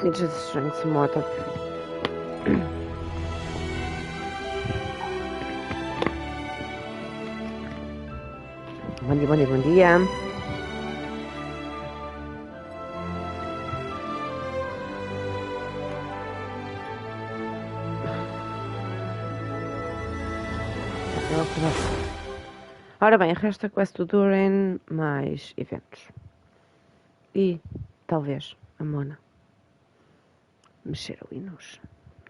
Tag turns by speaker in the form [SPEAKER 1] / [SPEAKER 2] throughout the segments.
[SPEAKER 1] Need to drink some water. Bom dia, bom dia, bom dia. Ora bem, resta a quest do Durin mais eventos. E, talvez, a Mona mexer ali nos...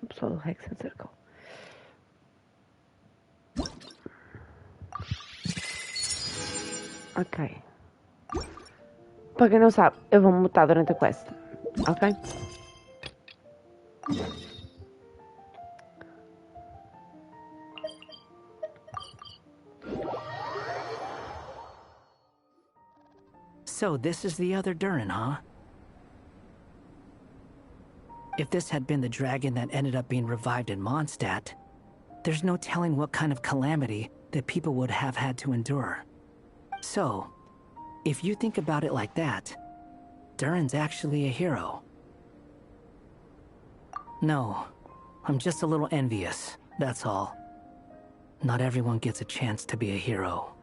[SPEAKER 1] O pessoal do Rex and Circle. Ok. Para quem não sabe, eu vou-me mutar durante a quest. Ok?
[SPEAKER 2] So this is the other Durin, huh? If this had been the dragon that ended up being revived in Mondstadt, there's no telling what kind of calamity that people would have had to endure. So, if you think about it like that, Durin's actually a hero. No, I'm just a little envious, that's all. Not everyone gets a chance to be a hero.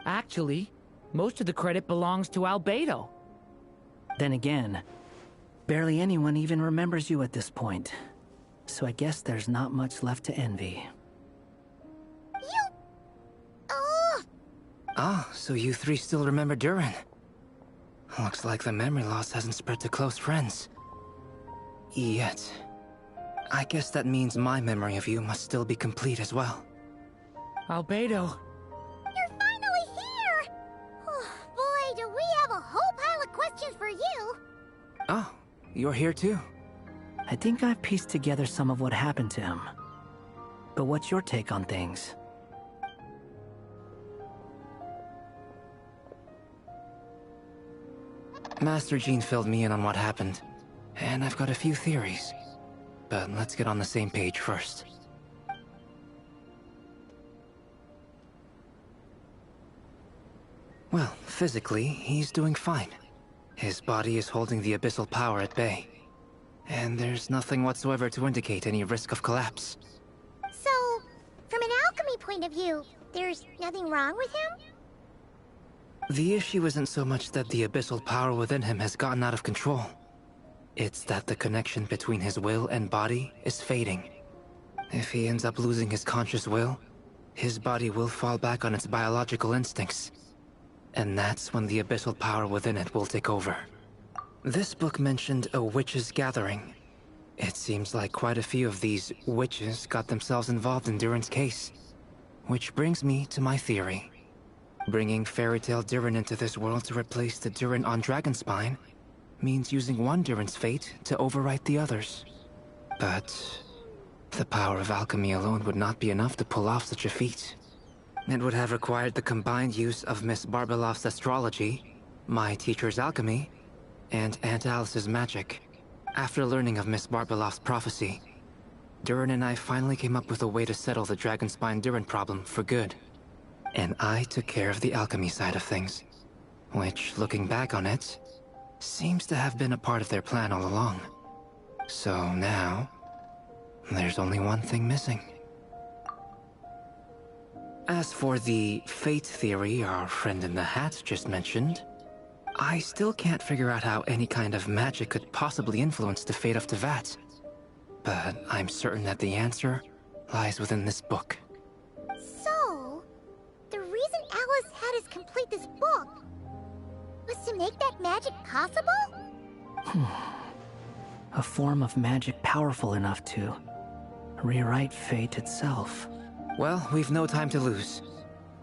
[SPEAKER 3] Actually, most of the credit belongs to Albedo.
[SPEAKER 2] Then again, barely anyone even remembers you at this point. So I guess there's not much left to envy.
[SPEAKER 4] Ah, so you three still remember Durin. Looks like the memory loss hasn't spread to close friends. Yet. I guess that means my memory of you must still be complete as well.
[SPEAKER 3] Albedo.
[SPEAKER 5] You're finally here! Oh, boy, do we have a whole pile of questions for you!
[SPEAKER 4] Oh, you're here too?
[SPEAKER 2] I think I've pieced together some of what happened to him. But what's your take on things?
[SPEAKER 4] Master Jean filled me in on what happened, and I've got a few theories. But let's get on the same page first. Well, physically, he's doing fine. His body is holding the abyssal power at bay. And there's nothing whatsoever to indicate any risk of collapse.
[SPEAKER 5] So, from an alchemy point of view, there's nothing wrong with him?
[SPEAKER 4] The issue isn't so much that the abyssal power within him has gotten out of control. It's that the connection between his will and body is fading. If he ends up losing his conscious will, his body will fall back on its biological instincts. And that's when the abyssal power within it will take over. This book mentioned a witches' gathering. It seems like quite a few of these witches got themselves involved in Durin's case. Which brings me to my theory. Bringing Fairy Tale Durin into this world to replace the Durin on Dragonspine means using one Durin's fate to overwrite the others. But the power of alchemy alone would not be enough to pull off such a feat. It would have required the combined use of Miss Barbeloff's astrology, my teacher's alchemy, and Aunt Alice's magic. After learning of Miss Barbeloff's prophecy, Durin and I finally came up with a way to settle the Dragonspine Durin problem for good. And I took care of the alchemy side of things, which, looking back on it, seems to have been a part of their plan all along. So now, there's only one thing missing. As for the fate theory our friend in the hat just mentioned, I still can't figure out how any kind of magic could possibly influence the fate of Tevat. But I'm certain that the answer lies within this book.
[SPEAKER 5] So, the reason Alice had us complete this book was to make that magic possible?
[SPEAKER 2] A form of magic powerful enough to rewrite fate itself.
[SPEAKER 4] Well, we've no time to lose.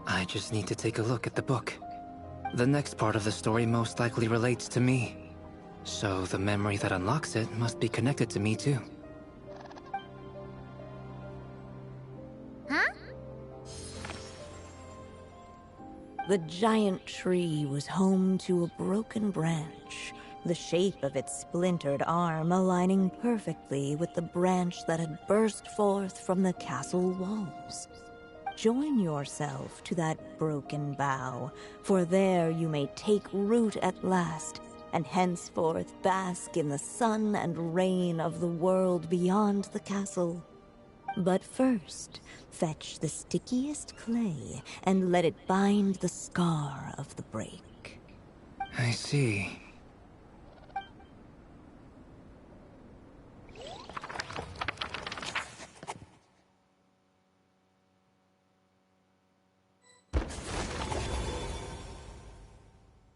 [SPEAKER 4] I just need to take a look at the book. The next part of the story most likely relates to me. So the memory that unlocks it must be connected to me too.
[SPEAKER 5] Huh?
[SPEAKER 6] The giant tree was home to a broken branch, the shape of its splintered arm aligning perfectly with the branch that had burst forth from the castle walls. Join yourself to that broken bough, for there you may take root at last and henceforth bask in the sun and rain of the world beyond the castle. But first, fetch the stickiest clay and let it bind the scar of the break.
[SPEAKER 4] I see.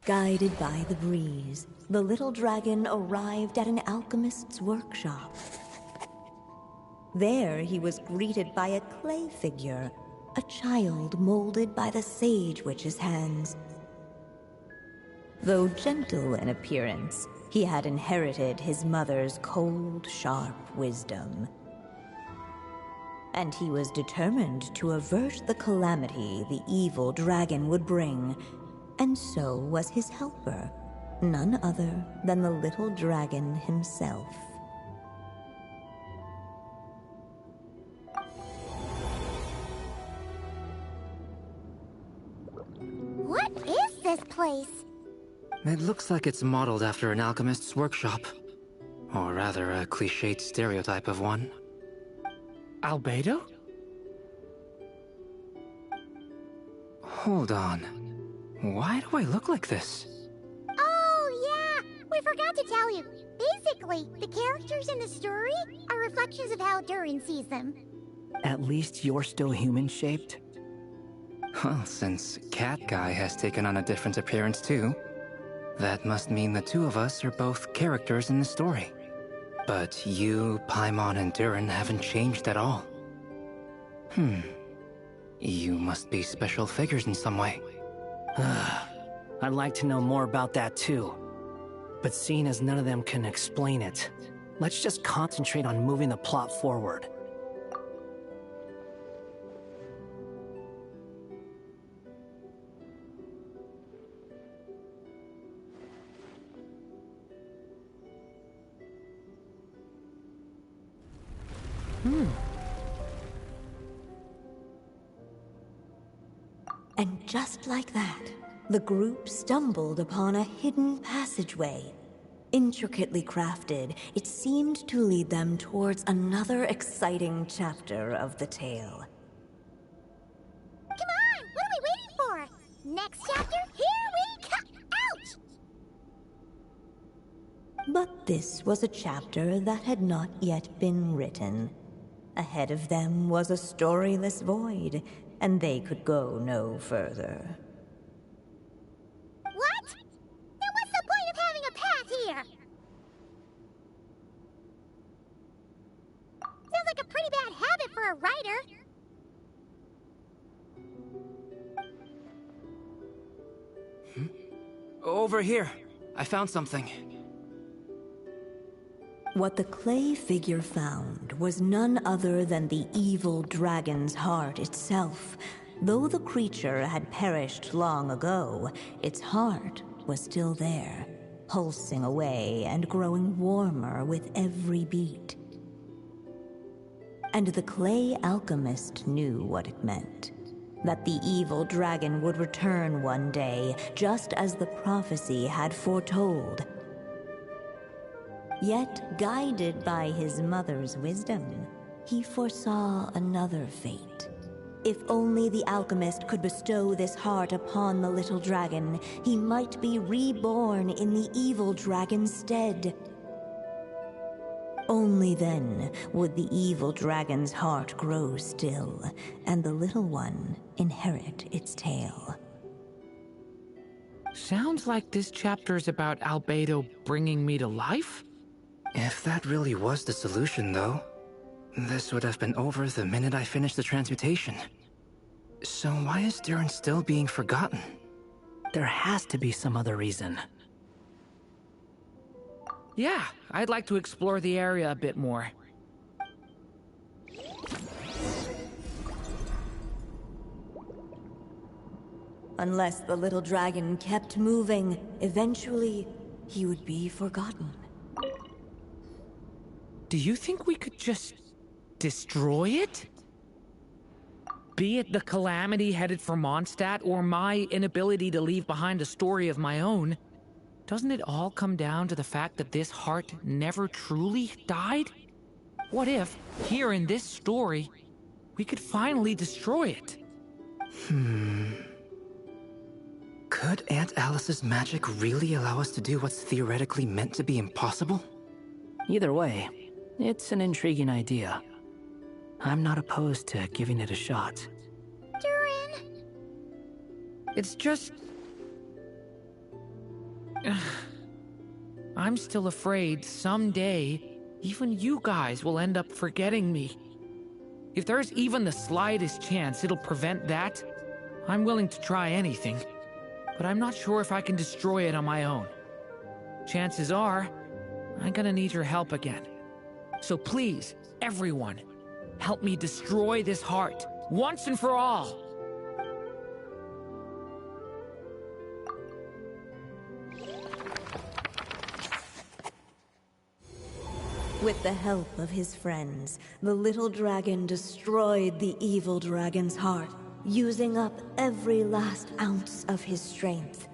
[SPEAKER 6] Guided by the breeze, the little dragon arrived at an alchemist's workshop. There he was greeted by a clay figure, a child molded by the Sage Witch's hands. Though gentle in appearance, he had inherited his mother's cold, sharp wisdom. And he was determined to avert the calamity the evil dragon would bring. And so was his helper, none other than the little dragon himself.
[SPEAKER 5] What is this place?
[SPEAKER 4] It looks like it's modeled after an alchemist's workshop. Or rather, a cliched stereotype of one.
[SPEAKER 3] Albedo?
[SPEAKER 4] Hold on. Why do I look like this?
[SPEAKER 5] Oh, yeah! We forgot to tell you. Basically, the characters in the story are reflections of how Durin sees them.
[SPEAKER 2] At least you're still human-shaped?
[SPEAKER 4] Well, since Cat Guy has taken on a different appearance too, that must mean the two of us are both characters in the story. But you, Paimon, and Durin haven't changed at all. You must be special figures in some way.
[SPEAKER 2] I'd like to know more about that too. But seeing as none of them can explain it, let's just concentrate on moving the plot forward.
[SPEAKER 6] And just like that, the group stumbled upon a hidden passageway. Intricately crafted, it seemed to lead them towards another exciting chapter of the tale.
[SPEAKER 5] Come on! What are we waiting for? Next chapter, here we come! Ouch!
[SPEAKER 6] But this was a chapter that had not yet been written. Ahead of them was a storyless void, and they could go no further.
[SPEAKER 5] What? Then what's the point of having a path here? Sounds like a pretty bad habit for a writer.
[SPEAKER 4] Over here. I found something.
[SPEAKER 6] What the clay figure found was none other than the evil dragon's heart itself. Though the creature had perished long ago, its heart was still there, pulsing away and growing warmer with every beat. And the clay alchemist knew what it meant. That the evil dragon would return one day, just as the prophecy had foretold. Yet, guided by his mother's wisdom, he foresaw another fate. If only the alchemist could bestow this heart upon the little dragon, he might be reborn in the evil dragon's stead. Only then would the evil dragon's heart grow still, and the little one inherit its tale.
[SPEAKER 3] Sounds like this chapter's about Albedo bringing me to life?
[SPEAKER 4] If that really was the solution, though, this would have been over the minute I finished the transmutation. So why is Durin still being forgotten?
[SPEAKER 2] There has to be some other reason.
[SPEAKER 3] Yeah, I'd like to explore the area a bit more.
[SPEAKER 6] Unless the little dragon kept moving, eventually he would be forgotten.
[SPEAKER 3] Do you think we could just destroy it? Be it the calamity headed for Mondstadt or my inability to leave behind a story of my own, doesn't it all come down to the fact that this heart never truly died? What if, here in this story, we could finally destroy it?
[SPEAKER 4] Could Aunt Alice's magic really allow us to do what's theoretically meant to be impossible?
[SPEAKER 2] Either way, it's an intriguing idea. I'm not opposed to giving it a shot.
[SPEAKER 5] Durin!
[SPEAKER 3] It's just... I'm still afraid someday, even you guys will end up forgetting me. If there's even the slightest chance it'll prevent that, I'm willing to try anything. But I'm not sure if I can destroy it on my own. Chances are, I'm gonna need your help again. So please, everyone, help me destroy this heart, once and for all!
[SPEAKER 6] With the help of his friends, the little dragon destroyed the evil dragon's heart, using up every last ounce of his strength.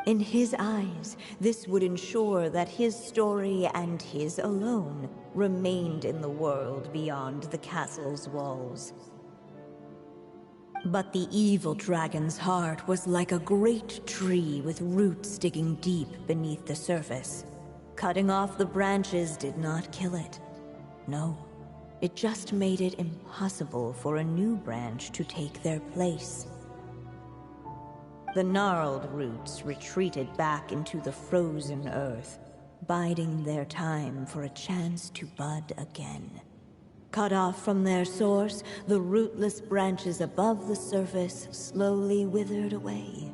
[SPEAKER 6] In his eyes, this would ensure that his story and his alone remained in the world beyond the castle's walls. But the evil dragon's heart was like a great tree with roots digging deep beneath the surface. Cutting off the branches did not kill it. No, it just made it impossible for a new branch to take their place. The gnarled roots retreated back into the frozen earth, biding their time for a chance to bud again. Cut off from their source, the rootless branches above the surface slowly withered away.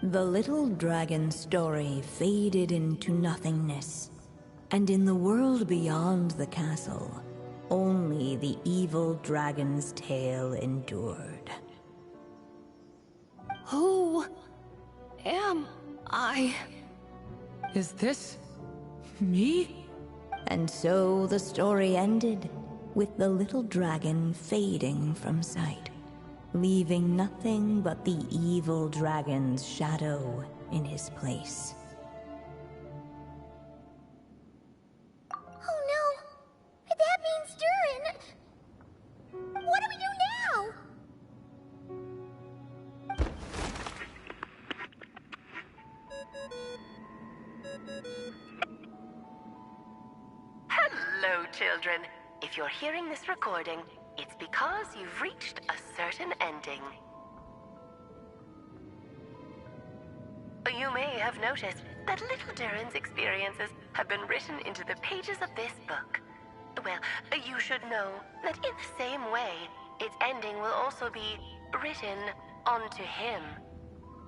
[SPEAKER 6] The little dragon's story faded into nothingness, and in the world beyond the castle, only the evil dragon's tale endured.
[SPEAKER 7] Who am I?
[SPEAKER 3] Is this... me?
[SPEAKER 6] And so the story ended, with the little dragon fading from sight, leaving nothing but the evil dragon's shadow in his place.
[SPEAKER 5] Oh no! That means Durin! What do we do now?
[SPEAKER 8] Hello, children. If you're hearing this recording, it's because you've reached a certain ending. You may have noticed that little Durin's experiences have been written into the pages of this book. Well, you should know that in the same way, its ending will also be written onto him.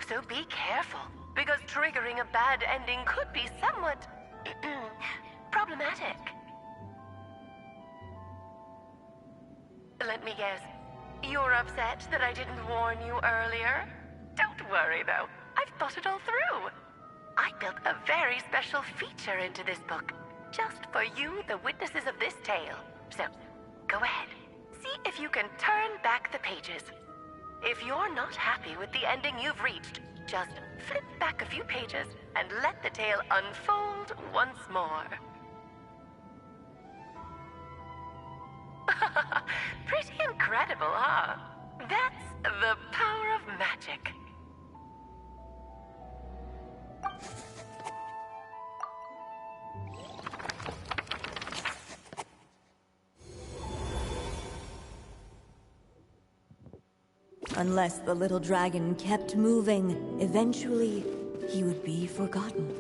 [SPEAKER 8] So be careful, because triggering a bad ending could be somewhat problematic. Let me guess. You're upset that I didn't warn you earlier? Don't worry, though. I've thought it all through. I built a very special feature into this book, just for you, the witnesses of this tale. So, go ahead. See if you can turn back the pages. If you're not happy with the ending you've reached, just flip back a few pages and let the tale unfold once more. Pretty incredible, huh? That's the power of magic.
[SPEAKER 6] Unless the little dragon kept moving, eventually he would be forgotten.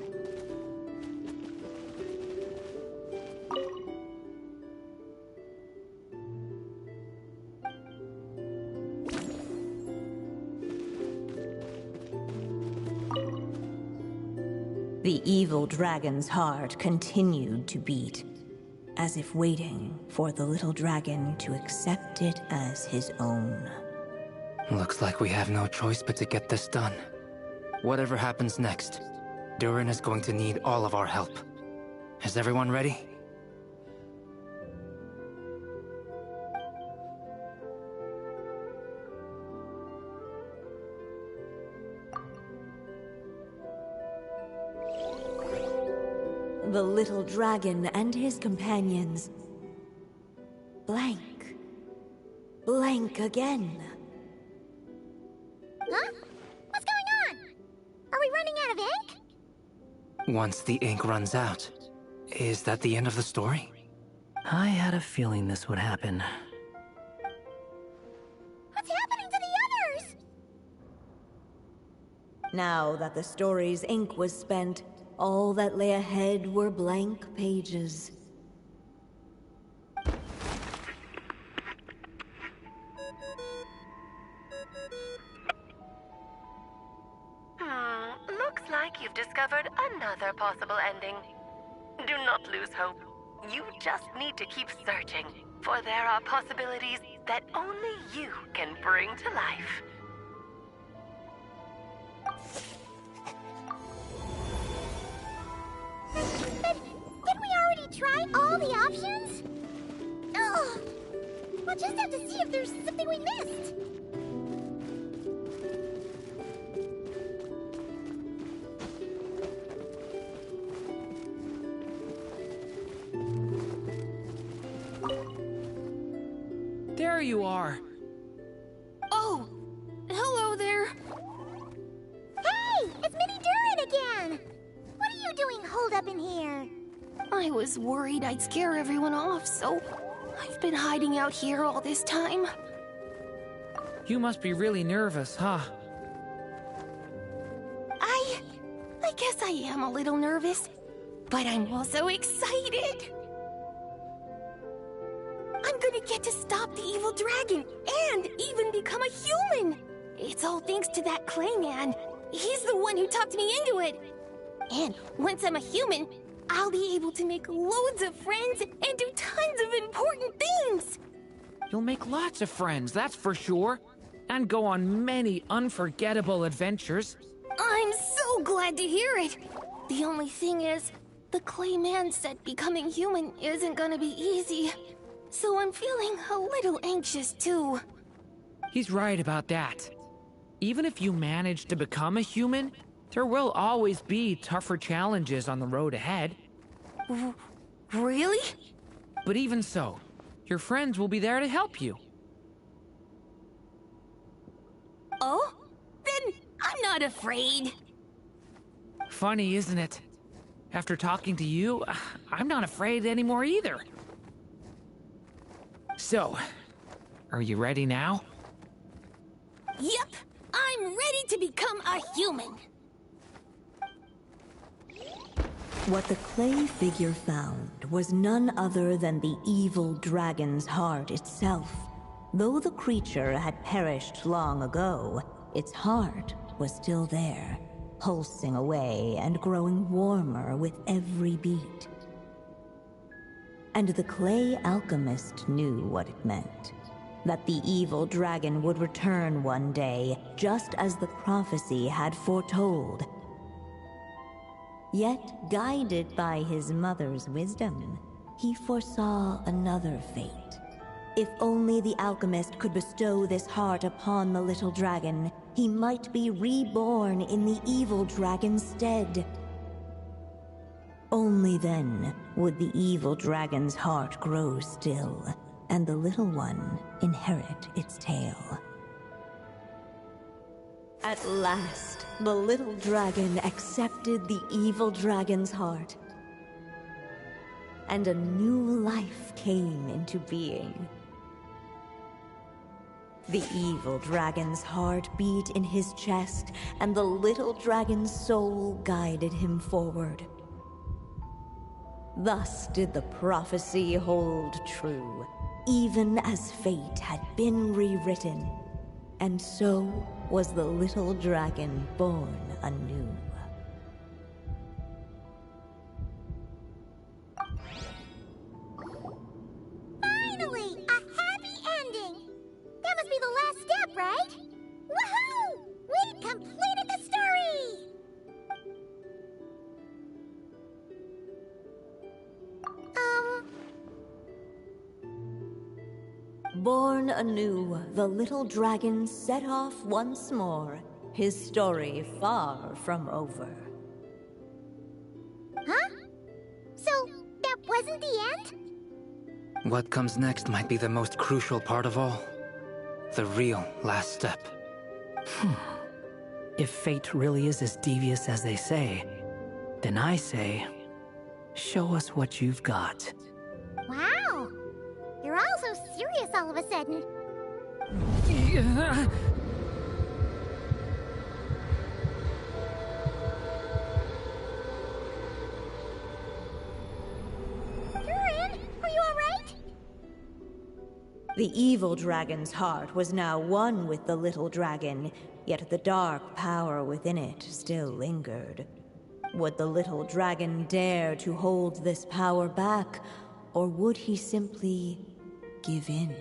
[SPEAKER 6] The evil dragon's heart continued to beat, as if waiting for the little dragon to accept it as his own.
[SPEAKER 4] Looks like we have no choice but to get this done. Whatever happens next, Durin is going to need all of our help. Is everyone ready?
[SPEAKER 6] The little dragon and his companions. Blank. Blank again.
[SPEAKER 5] Huh? What's going on? Are we running out of ink?
[SPEAKER 4] Once the ink runs out, is that the end of the story?
[SPEAKER 2] I had a feeling this would happen.
[SPEAKER 5] What's happening to the others?
[SPEAKER 6] Now that the story's ink was spent, all that lay ahead were blank pages.
[SPEAKER 8] Looks like you've discovered another possible ending. Do not lose hope. You just need to keep searching, for there are possibilities that only you can bring to life.
[SPEAKER 5] But didn't we already try all the options? Ugh. We'll just have to see if there's something we missed.
[SPEAKER 3] There you are.
[SPEAKER 7] Oh, hello there.
[SPEAKER 5] Hey, it's Mini Durin again! What are you doing holed up in here?
[SPEAKER 7] I was worried I'd scare everyone off, so I've been hiding out here all this time.
[SPEAKER 3] You must be really nervous, huh?
[SPEAKER 7] I guess I am a little nervous, but I'm also excited. I'm gonna get to stop the evil dragon and even become a human. It's all thanks to that clay man. He's the one who talked me into it. And once I'm a human, I'll be able to make loads of friends and do tons of important things.
[SPEAKER 3] You'll make lots of friends, that's for sure. And go on many unforgettable adventures.
[SPEAKER 7] I'm so glad to hear it. The only thing is, the clay man said becoming human isn't gonna be easy. So I'm feeling a little anxious too.
[SPEAKER 3] He's right about that. Even if you manage to become a human, there will always be tougher challenges on the road ahead.
[SPEAKER 7] Really?
[SPEAKER 3] But even so, your friends will be there to help you.
[SPEAKER 7] Oh? Then I'm not afraid.
[SPEAKER 3] Funny, isn't it? After talking to you, I'm not afraid anymore either. So, are you ready now?
[SPEAKER 7] Yep, I'm ready to become a human.
[SPEAKER 6] What the clay figure found was none other than the evil dragon's heart itself. Though the creature had perished long ago, its heart was still there, pulsing away and growing warmer with every beat. And the clay alchemist knew what it meant. That the evil dragon would return one day, just as the prophecy had foretold. Yet, guided by his mother's wisdom, he foresaw another fate. If only the alchemist could bestow this heart upon the little dragon, he might be reborn in the evil dragon's stead. Only then would the evil dragon's heart grow still, and the little one inherit its tale. At last, the little dragon accepted the evil dragon's heart, and a new life came into being. The evil dragon's heart beat in his chest, and the little dragon's soul guided him forward. Thus did the prophecy hold true, even as fate had been rewritten. And so was the little dragon born anew.
[SPEAKER 5] Finally! A happy ending! That must be the last step, right? Woohoo! We completed the story!
[SPEAKER 6] Born anew, the little dragon set off once more, his story far from over.
[SPEAKER 5] Huh? wasn't the end?
[SPEAKER 4] What comes next might be the most crucial part of all. The real last step.
[SPEAKER 2] If fate really is as devious as they say, then I say, show us what you've got.
[SPEAKER 5] Wow! You're all so serious all of a sudden. Durin, are you alright?
[SPEAKER 6] The evil dragon's heart was now one with the little dragon, yet the dark power within it still lingered. Would the little dragon dare to hold this power back, or would he simply give in?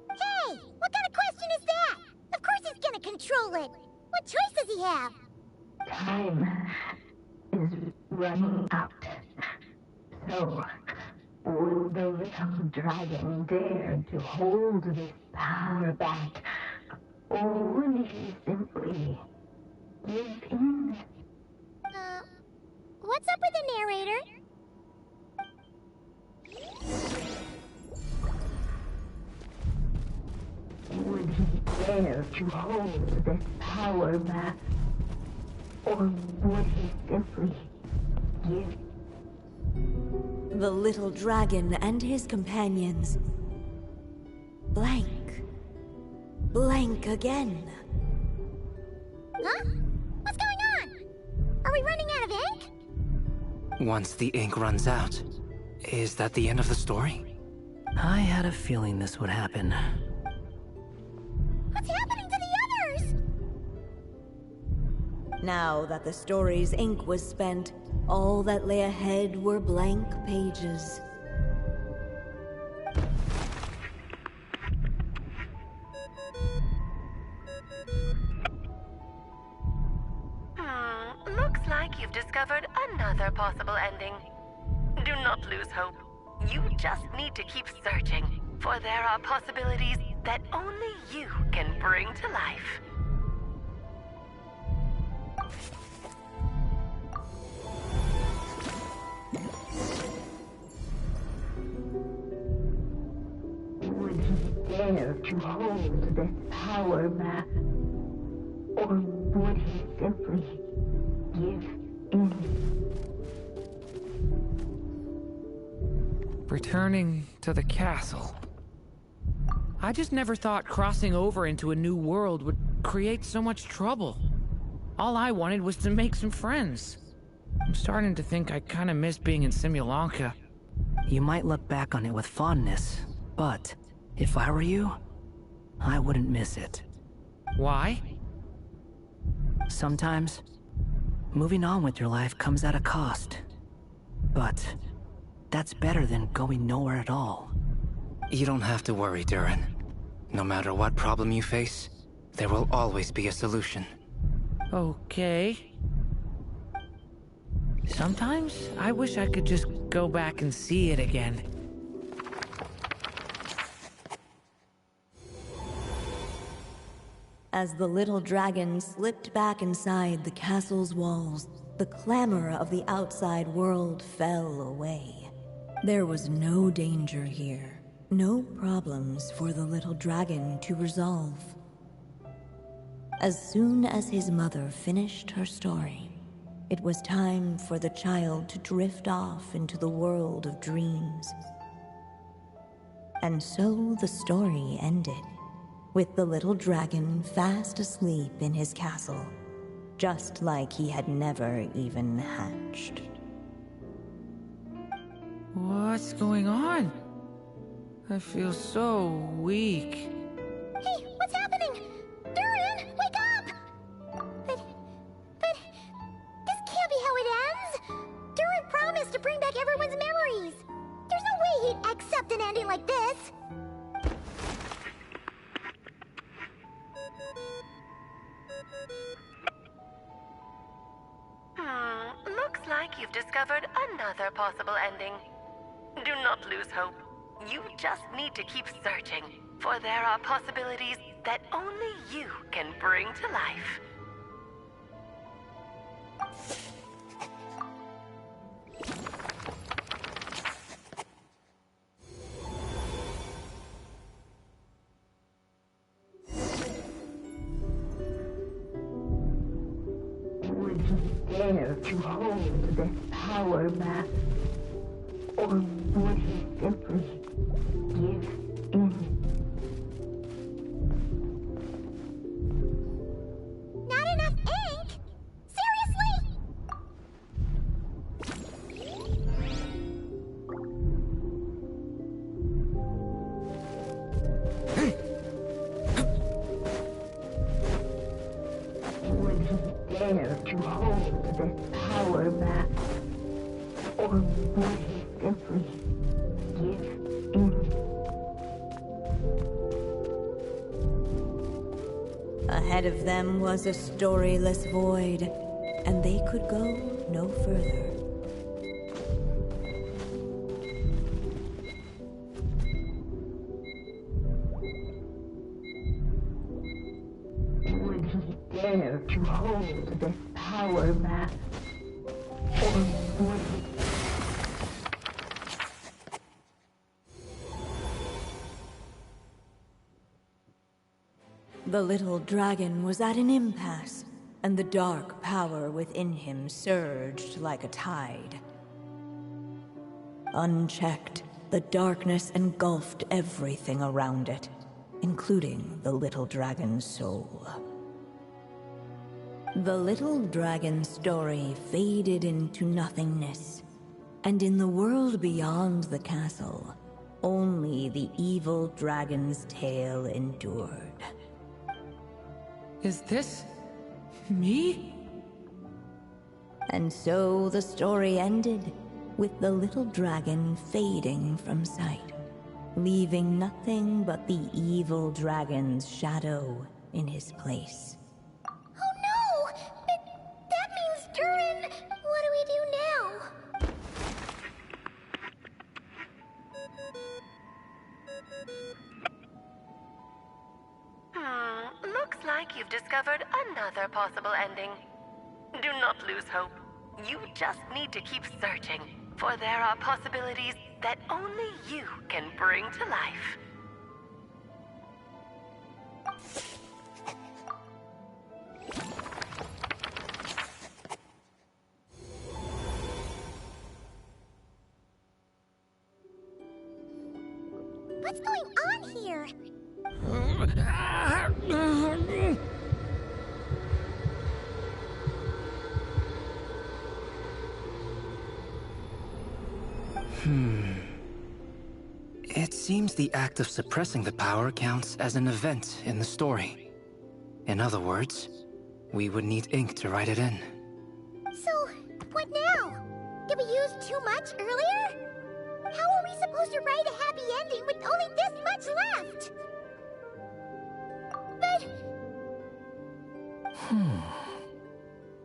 [SPEAKER 5] Hey! What kind of question is that? Of course he's gonna control it! What choice does he have?
[SPEAKER 9] Time is running out. So, will the little dragon dare to hold this power back? Or will he simply give in?
[SPEAKER 5] What's up with the narrator?
[SPEAKER 9] Would he dare to hold this power back? Or would he simply give?
[SPEAKER 6] The little dragon and his companions blank. Blank again.
[SPEAKER 5] Huh? What's going on? Are we running out of ink?
[SPEAKER 4] Once the ink runs out, is that the end of the story?
[SPEAKER 2] I had a feeling this would happen.
[SPEAKER 5] What's happening to the others?
[SPEAKER 6] Now that the story's ink was spent, all that lay ahead were blank pages.
[SPEAKER 8] Looks like you've discovered another possible ending. Do not lose hope. You just need to keep searching, for there are possibilities that only you can bring to life.
[SPEAKER 9] Would he dare to hold this power back? Or would he simply give in?
[SPEAKER 3] Returning to the castle. I just never thought crossing over into a new world would create so much trouble. All I wanted was to make some friends. I'm starting to think I kind of miss being in Simulanka.
[SPEAKER 2] You might look back on it with fondness, but if I were you, I wouldn't miss it.
[SPEAKER 3] Why?
[SPEAKER 2] Sometimes, moving on with your life comes at a cost. But that's better than going nowhere at all.
[SPEAKER 4] You don't have to worry, Durin. No matter what problem you face, there will always be a solution.
[SPEAKER 3] Okay. Sometimes I wish I could just go back and see it again.
[SPEAKER 6] As the little dragon slipped back inside the castle's walls, the clamor of the outside world fell away. There was no danger here, no problems for the little dragon to resolve. As soon as his mother finished her story, it was time for the child to drift off into the world of dreams. And so the story ended, with the little dragon fast asleep in his castle, just like he had never even hatched.
[SPEAKER 3] What's going on? I feel so weak.
[SPEAKER 5] Hey, what's happening? Durin, wake up! But this can't be how it ends. Durin promised to bring back everyone's memories. There's no way he'd accept an ending like this.
[SPEAKER 8] Looks like you've discovered another possible ending. Do not lose hope. You just need to keep searching, for there are possibilities that only you can bring to life.
[SPEAKER 9] he dare to hold this power map? Or would he simply give in?
[SPEAKER 5] Not enough ink? Seriously?
[SPEAKER 9] Would he dare to hold this power map? Or would he simply give in?
[SPEAKER 6] Ahead of them was a storyless void, and they could go no further.
[SPEAKER 9] Would he dare to hold this power map? Or would he...
[SPEAKER 6] The little dragon was at an impasse, and the dark power within him surged like a tide. Unchecked, the darkness engulfed everything around it, including the little dragon's soul. The little dragon's story faded into nothingness, and in the world beyond the castle, only the evil dragon's tale endured.
[SPEAKER 3] Is this me?
[SPEAKER 6] And so the story ended, with the little dragon fading from sight, leaving nothing but the evil dragon's shadow in his place.
[SPEAKER 5] Oh no! That means Durin! What do we do now?
[SPEAKER 8] Looks like you've discovered another possible ending. Do not lose hope. You just need to keep searching, for there are possibilities that only you can bring to life.
[SPEAKER 5] What's going on here?
[SPEAKER 4] It seems the act of suppressing the power counts as an event in the story. In other words, we would need ink to write it in.
[SPEAKER 5] So, what now? Did we use too much earlier? How are we supposed to write a happy ending with only this much left? But...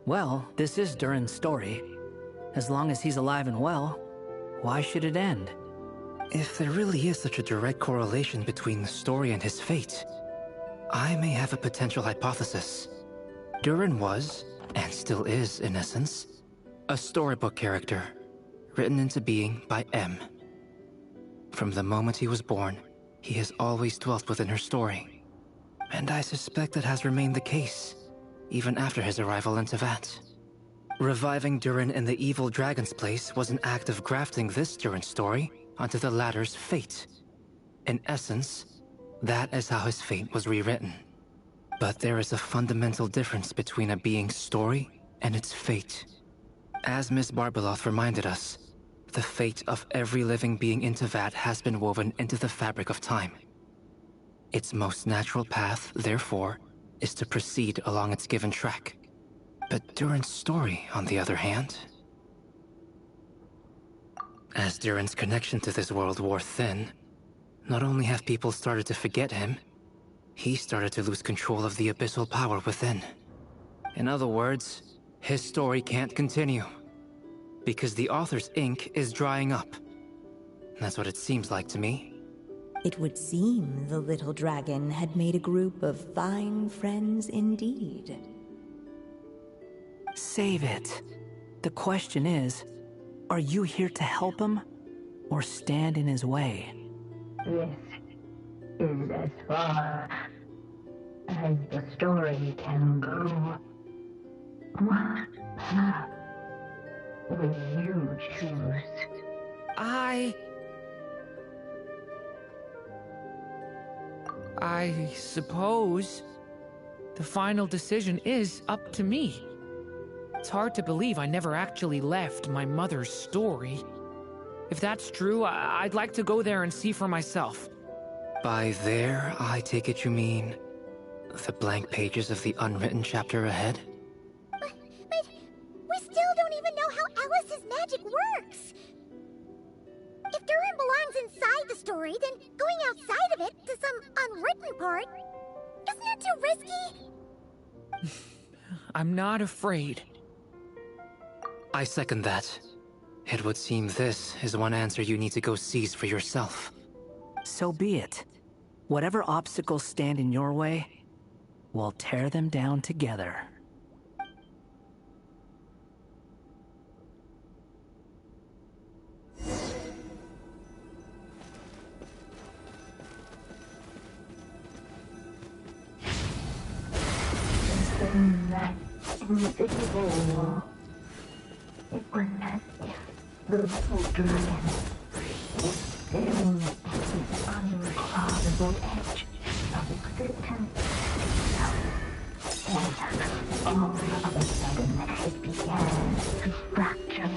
[SPEAKER 2] Well, this is Durin's story. As long as he's alive and well, why should it end?
[SPEAKER 4] If there really is such a direct correlation between the story and his fate, I may have a potential hypothesis. Durin was, and still is in essence, a storybook character, written into being by M. From the moment he was born, he has always dwelt within her story. And I suspect that has remained the case, even after his arrival in Tevat. Reviving Durin in the evil dragon's place was an act of grafting this Durin story onto the latter's fate. In essence, that is how his fate was rewritten. But there is a fundamental difference between a being's story and its fate. As Miss Barbeloth reminded us, the fate of every living being in Tevat has been woven into the fabric of time. Its most natural path, therefore, is to proceed along its given track. But Durin's story, on the other hand... As Durin's connection to this world wore thin, not only have people started to forget him, he started to lose control of the abyssal power within. In other words, his story can't continue, because the author's ink is drying up. That's what it seems like to me.
[SPEAKER 6] It would seem the little dragon had made a group of fine friends indeed.
[SPEAKER 2] Save it. The question is, are you here to help him, or stand in his way?
[SPEAKER 9] This is as far as the story can go. What path will you choose?
[SPEAKER 3] I suppose the final decision is up to me. It's hard to believe I never actually left my mother's story. If that's true, I'd like to go there and see for myself.
[SPEAKER 4] By there, I take it you mean the blank pages of the unwritten chapter ahead?
[SPEAKER 5] But we still don't even know how Alice's magic works. If Durin belongs inside the story, then going outside of it to some unwritten part, isn't that too risky?
[SPEAKER 3] I'm not afraid.
[SPEAKER 4] I second that. It would seem this is one answer you need to go seize for yourself.
[SPEAKER 2] So be it. Whatever obstacles stand in your way, we'll tear them down together.
[SPEAKER 9] In that invisible wall, it was as if the little dragon was staring at the uncrossable edge of existence itself. And all of a sudden, it began to fracture,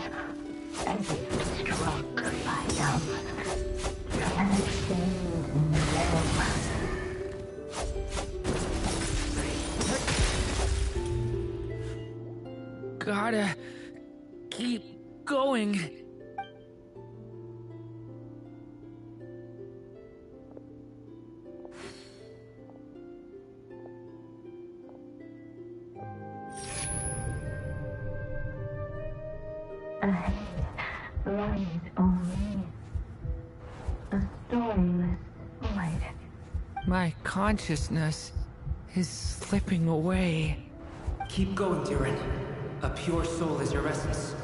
[SPEAKER 9] as if struck by some transcendent blow.
[SPEAKER 3] Gotta keep going.
[SPEAKER 9] Ahead lies only a stormless void.
[SPEAKER 3] My consciousness is slipping away.
[SPEAKER 4] Keep going, Durin. A pure soul is your essence,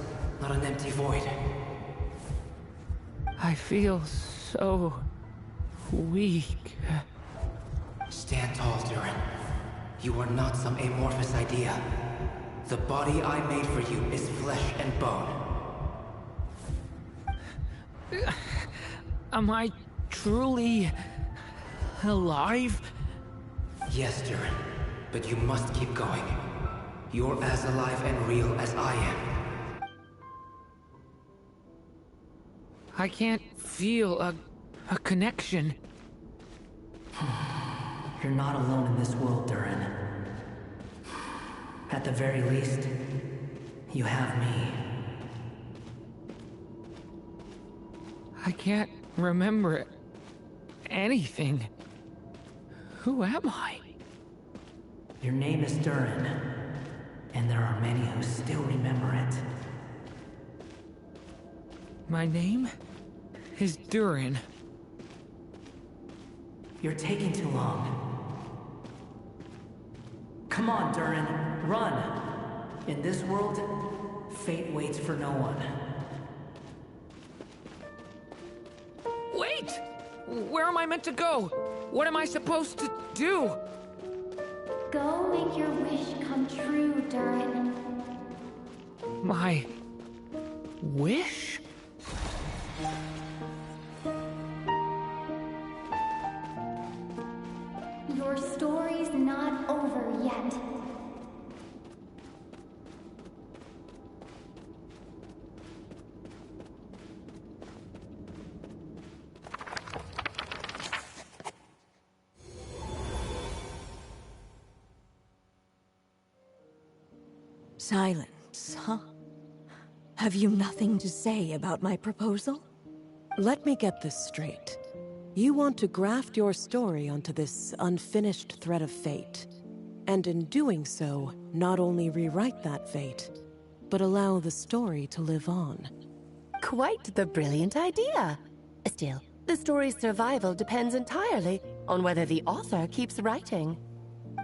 [SPEAKER 4] not an empty void.
[SPEAKER 3] I feel so weak.
[SPEAKER 4] Stand tall, Durin. You are not some amorphous idea. The body I made for you is flesh and bone.
[SPEAKER 3] Am I truly alive?
[SPEAKER 4] Yes, Durin, but you must keep going. You're as alive and real as I am.
[SPEAKER 3] I can't feel a connection.
[SPEAKER 2] You're not alone in this world, Durin. At the very least, you have me.
[SPEAKER 3] I can't remember anything. Who am I?
[SPEAKER 2] Your name is Durin, and there are many who still remember it.
[SPEAKER 3] My name is Durin.
[SPEAKER 2] You're taking too long. Come on, Durin, run! In this world, fate waits for no one.
[SPEAKER 3] Wait! Where am I meant to go? What am I supposed to do?
[SPEAKER 10] Go make your wish come true, Durin.
[SPEAKER 3] My wish?
[SPEAKER 10] Your story's not over yet.
[SPEAKER 6] Silence, huh? Have you nothing to say about my proposal?
[SPEAKER 11] Let me get this straight. You want to graft your story onto this unfinished thread of fate, and in doing so, not only rewrite that fate, but allow the story to live on.
[SPEAKER 12] Quite the brilliant idea. Still, the story's survival depends entirely on whether the author keeps writing.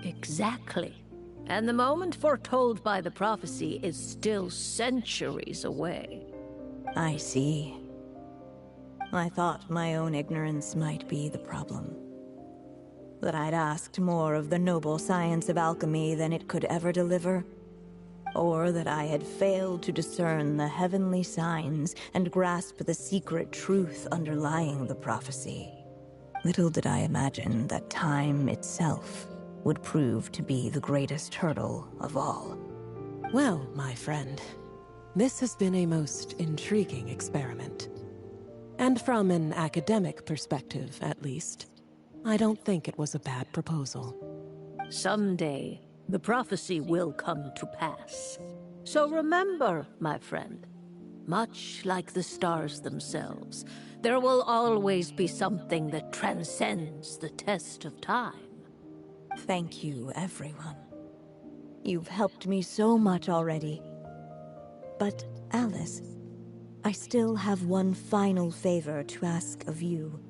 [SPEAKER 13] Exactly. And the moment foretold by the prophecy is still centuries away.
[SPEAKER 6] I see. I thought my own ignorance might be the problem. That I'd asked more of the noble science of alchemy than it could ever deliver. or that I had failed to discern the heavenly signs and grasp the secret truth underlying the prophecy. Little did I imagine that time itself would prove to be the greatest hurdle of all.
[SPEAKER 11] Well, my friend, this has been a most intriguing experiment. And from an academic perspective, at least, I don't think it was a bad proposal.
[SPEAKER 13] Someday, the prophecy will come to pass. So remember, my friend, much like the stars themselves, there will always be something that transcends the test of time.
[SPEAKER 6] Thank you, everyone. You've helped me so much already. But, Alice, I still have one final favor to ask of you.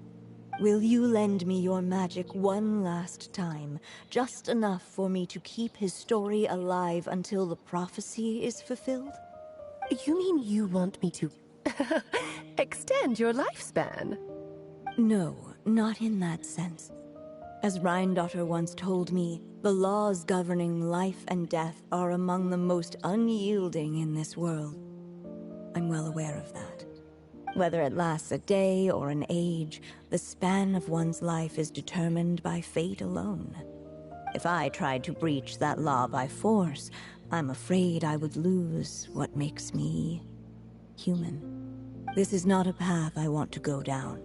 [SPEAKER 6] Will you lend me your magic one last time, just enough for me to keep his story alive until the prophecy is fulfilled?
[SPEAKER 12] You mean you want me to extend your lifespan?
[SPEAKER 6] No, not in that sense. As Rheindotter once told me, the laws governing life and death are among the most unyielding in this world. I'm well aware of that. Whether it lasts a day or an age, the span of one's life is determined by fate alone. If I tried to breach that law by force, I'm afraid I would lose what makes me human. This is not a path I want to go down.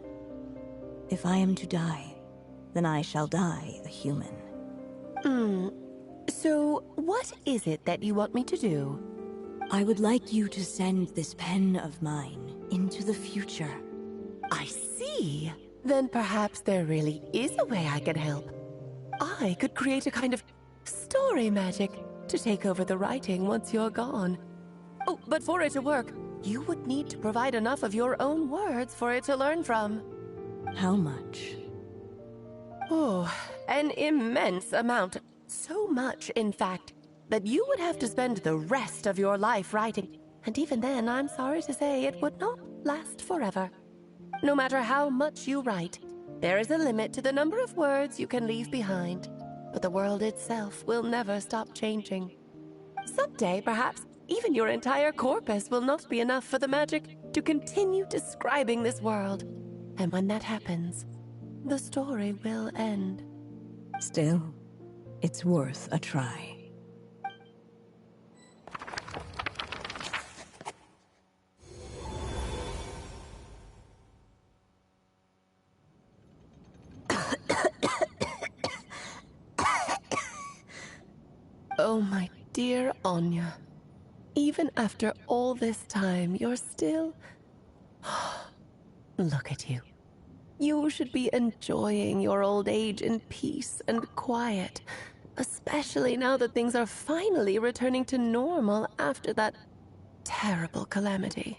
[SPEAKER 6] If I am to die, then I shall die a human.
[SPEAKER 12] So, what is it that you want me to do?
[SPEAKER 6] I would like you to send this pen of mine into the future.
[SPEAKER 12] I see. Then perhaps there really is a way I can help. I could create a kind of story magic to take over the writing once you're gone. Oh, but for it to work, you would need to provide enough of your own words for it to learn from.
[SPEAKER 6] How much?
[SPEAKER 12] Oh, an immense amount. So much, in fact, that you would have to spend the rest of your life writing. And even then, I'm sorry to say, it would not last forever. No matter how much you write, there is a limit to the number of words you can leave behind. But the world itself will never stop changing. Someday, perhaps, even your entire corpus will not be enough for the magic to continue describing this world. And when that happens, the story will end.
[SPEAKER 6] Still, it's worth a try.
[SPEAKER 12] Oh, my dear Anya. Even after all this time, you're still... Look at you. You should be enjoying your old age in peace and quiet, especially now that things are finally returning to normal after that terrible calamity.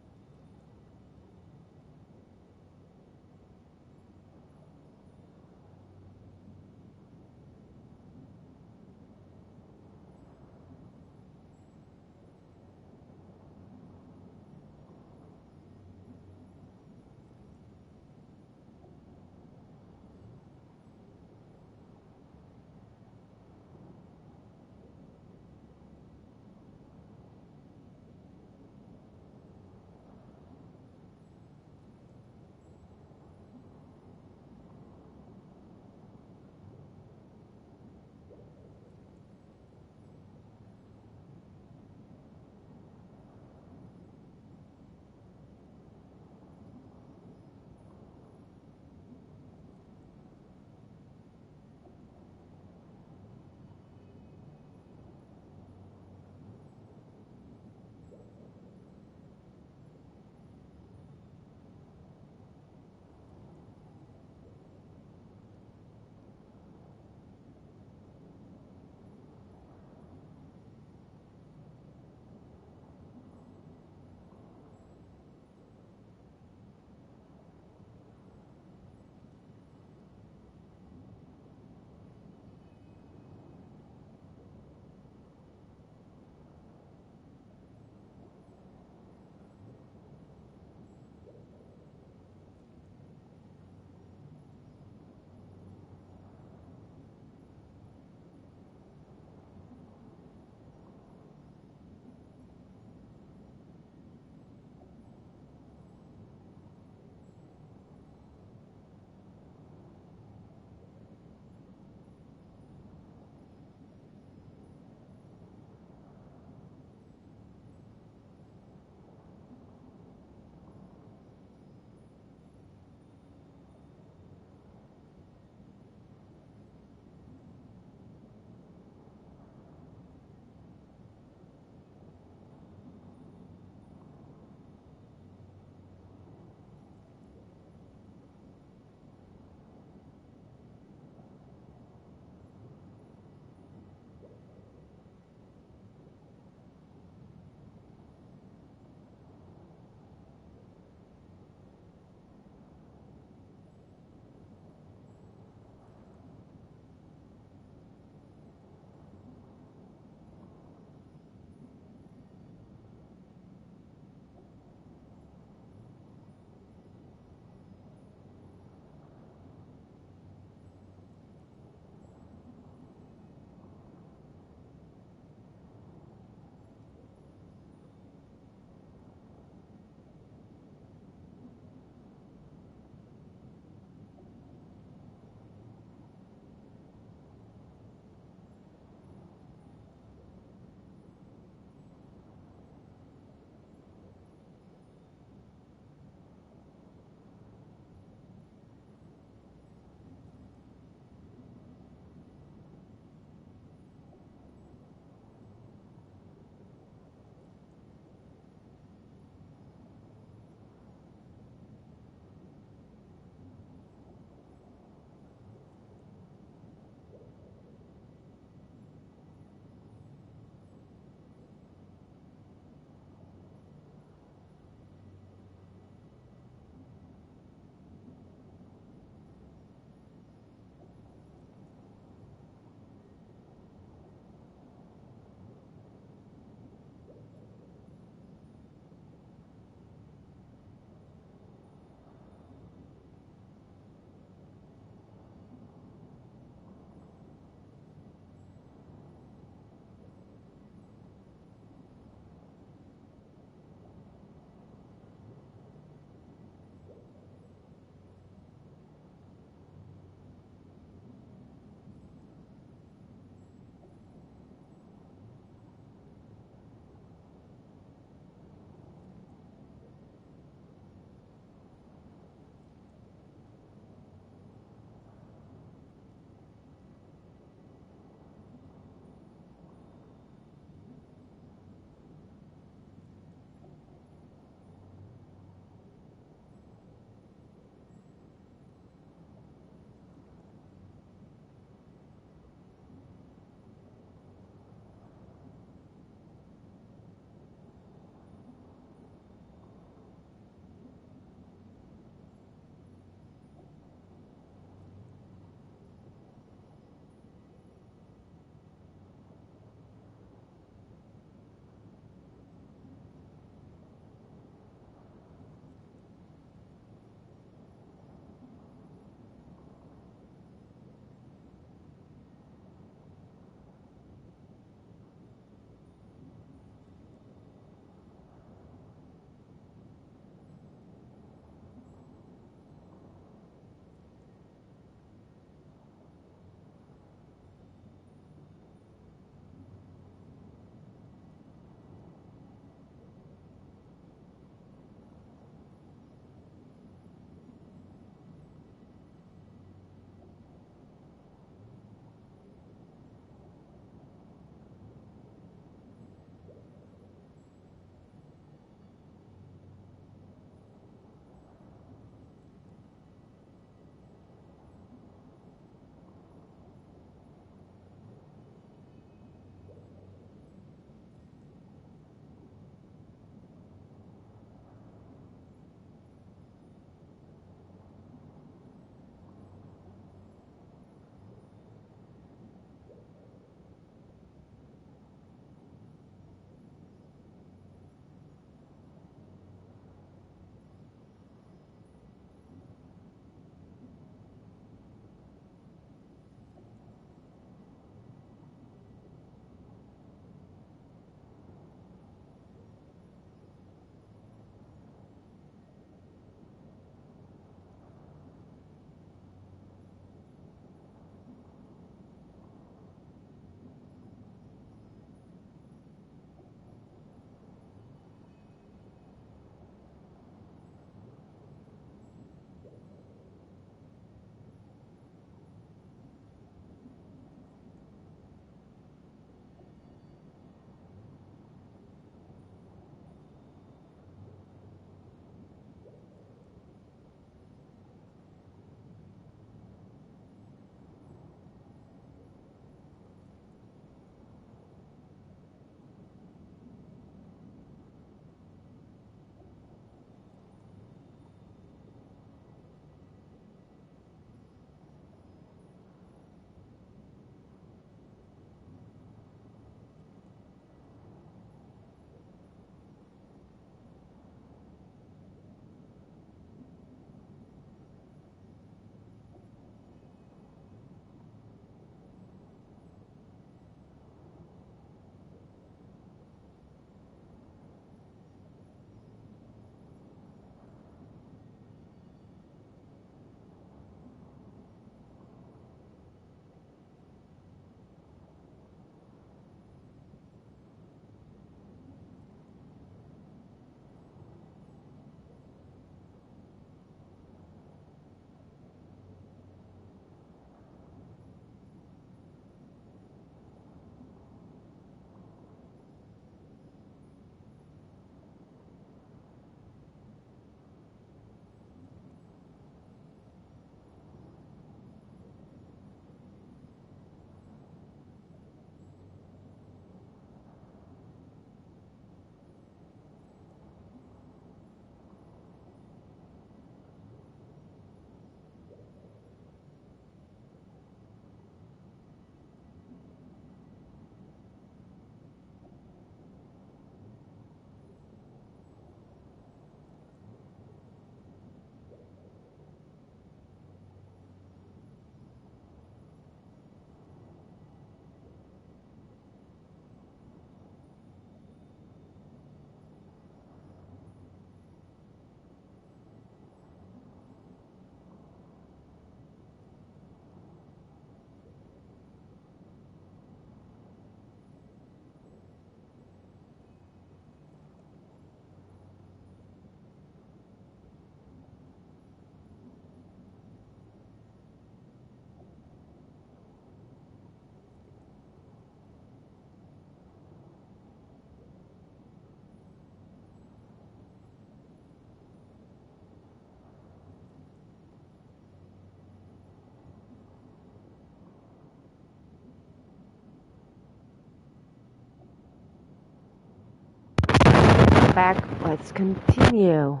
[SPEAKER 1] back. Let's continue.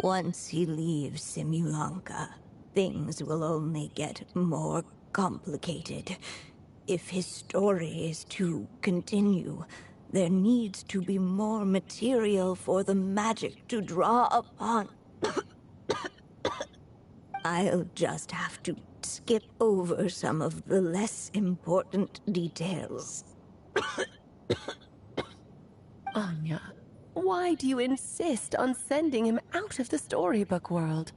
[SPEAKER 6] Once he leaves Simulanka, things will only get more complicated. If his story is to continue, there needs to be more material for the magic to draw upon. I'll just have to skip over some of the less important details.
[SPEAKER 12] Anya, why do you insist on sending him out of the storybook world?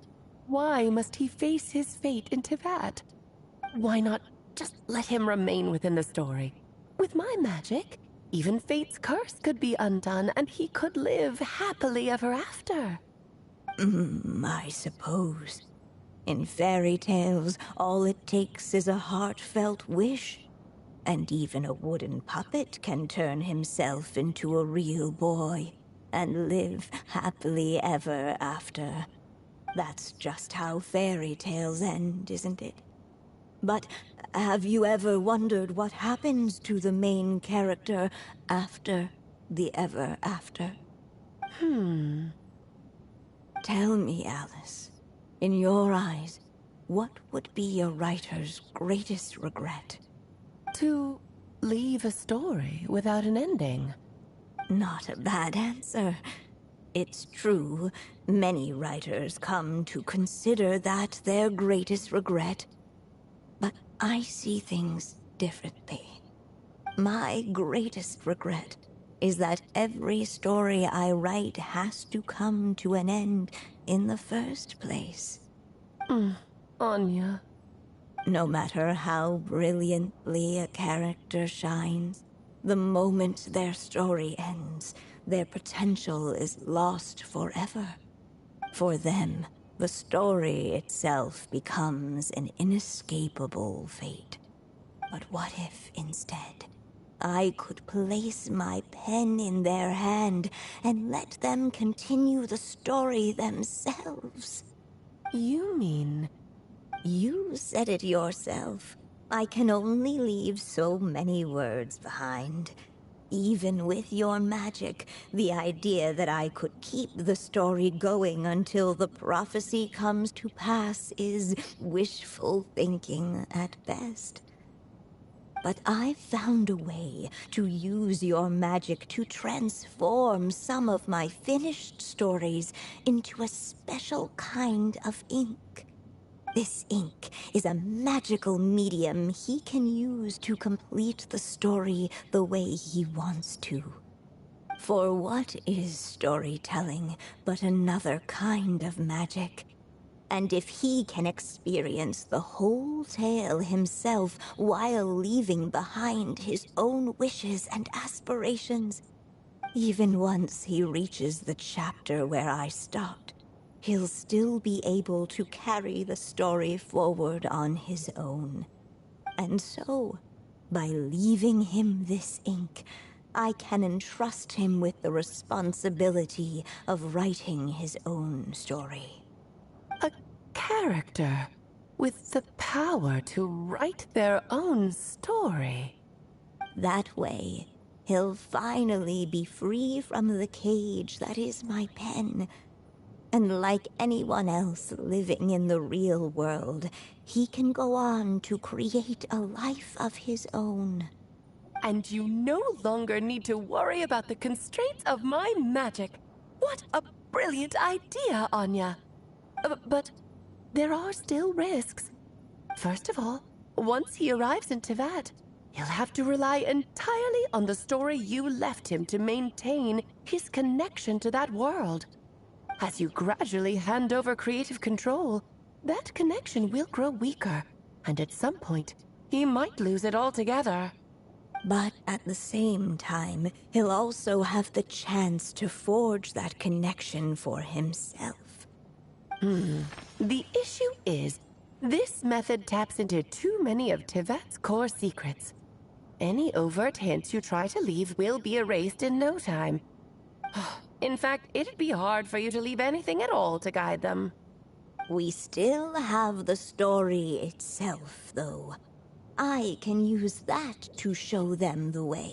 [SPEAKER 12] Why must he face his fate in Teyvat? Why not just let him remain within the story? With my magic, even fate's curse could be undone and he could live happily ever after.
[SPEAKER 6] I suppose. In fairy tales, all it takes is a heartfelt wish. And even a wooden puppet can turn himself into a real boy and live happily ever after. That's just how fairy tales end, isn't it? But have you ever wondered what happens to the main character after the ever after? Tell me, Alice, in your eyes, what would be a writer's greatest regret?
[SPEAKER 12] To leave a story without an ending.
[SPEAKER 6] Not a bad answer. It's true, many writers come to consider that their greatest regret. But I see things differently. My greatest regret is that every story I write has to come to an end in the first place.
[SPEAKER 12] Anya.
[SPEAKER 6] No matter how brilliantly a character shines, the moment their story ends, their potential is lost forever. For them, the story itself becomes an inescapable fate. But what if, instead, I could place my pen in their hand and let them continue the story themselves?
[SPEAKER 12] You mean...
[SPEAKER 6] You said it yourself. I can only leave so many words behind. Even with your magic, the idea that I could keep the story going until the prophecy comes to pass is wishful thinking at best. But I've found a way to use your magic to transform some of my finished stories into a special kind of ink. This ink is a magical medium he can use to complete the story the way he wants to. For what is storytelling but another kind of magic? And if he can experience the whole tale himself while leaving behind his own wishes and aspirations, even once he reaches the chapter where I stopped, he'll still be able to carry the story forward on his own. And so, by leaving him this ink, I can entrust him with the responsibility of writing his own story.
[SPEAKER 12] A character with the power to write their own story.
[SPEAKER 6] That way, he'll finally be free from the cage that is my pen. And like anyone else living in the real world, he can go on to create a life of his own.
[SPEAKER 12] And you no longer need to worry about the constraints of my magic. What a brilliant idea, Anya. But there are still risks. First of all, once he arrives in Teyvat, he'll have to rely entirely on the story you left him to maintain his connection to that world. As you gradually hand over creative control, that connection will grow weaker, and at some point, he might lose it altogether.
[SPEAKER 6] But at the same time, he'll also have the chance to forge that connection for himself.
[SPEAKER 12] The issue is, this method taps into too many of Teyvat's core secrets. Any overt hints you try to leave will be erased in no time. In fact, it'd be hard for you to leave anything at all to guide them.
[SPEAKER 6] We still have the story itself, though. I can use that to show them the way.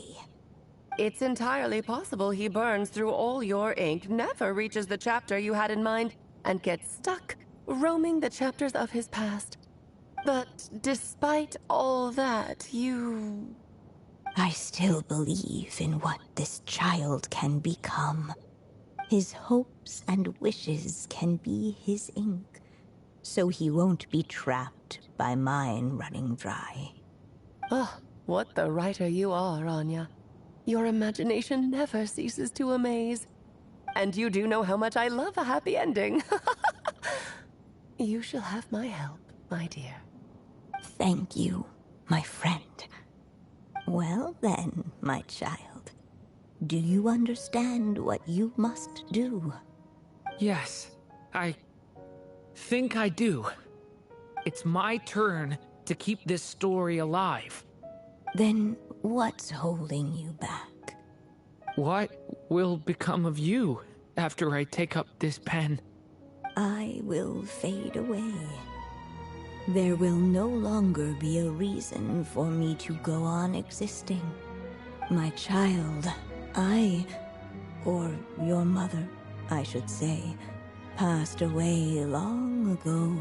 [SPEAKER 12] It's entirely possible he burns through all your ink, never reaches the chapter you had in mind, and gets stuck roaming the chapters of his past. But despite all that, you...
[SPEAKER 6] I still believe in what this child can become. His hopes and wishes can be his ink, so he won't be trapped by mine running dry.
[SPEAKER 12] Oh, what the writer you are, Anya. Your imagination never ceases to amaze. And you do know how much I love a happy ending. You shall have my help, my dear.
[SPEAKER 6] Thank you, my friend. Well then, my child, do you understand what you must do?
[SPEAKER 3] Yes, I think I do. It's my turn to keep this story alive.
[SPEAKER 6] Then what's holding you back?
[SPEAKER 3] What will become of you after I take up this pen?
[SPEAKER 6] I will fade away. There will no longer be a reason for me to go on existing. My child, or your mother, I should say, passed away long ago.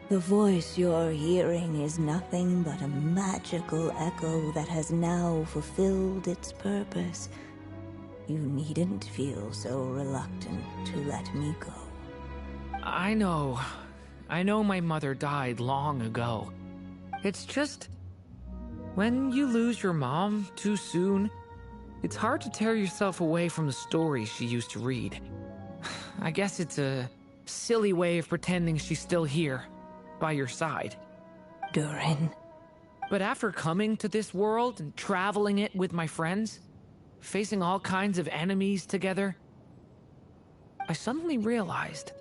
[SPEAKER 6] The voice you're hearing is nothing but a magical echo that has now fulfilled its purpose. You needn't feel so reluctant to let me go.
[SPEAKER 3] I know my mother died long ago. It's just, when you lose your mom too soon, it's hard to tear yourself away from the stories she used to read. I guess it's a silly way of pretending she's still here, by your side.
[SPEAKER 6] Durin.
[SPEAKER 3] But after coming to this world and traveling it with my friends, facing all kinds of enemies together, I suddenly realized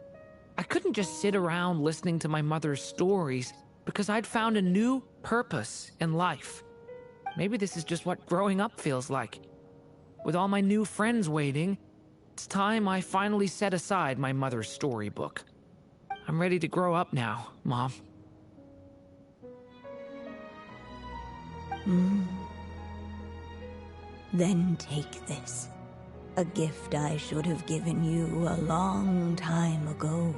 [SPEAKER 3] I couldn't just sit around listening to my mother's stories because I'd found a new purpose in life. Maybe this is just what growing up feels like. With all my new friends waiting, it's time I finally set aside my mother's storybook. I'm ready to grow up now, Mom.
[SPEAKER 6] Then take this. A gift I should have given you a long time ago.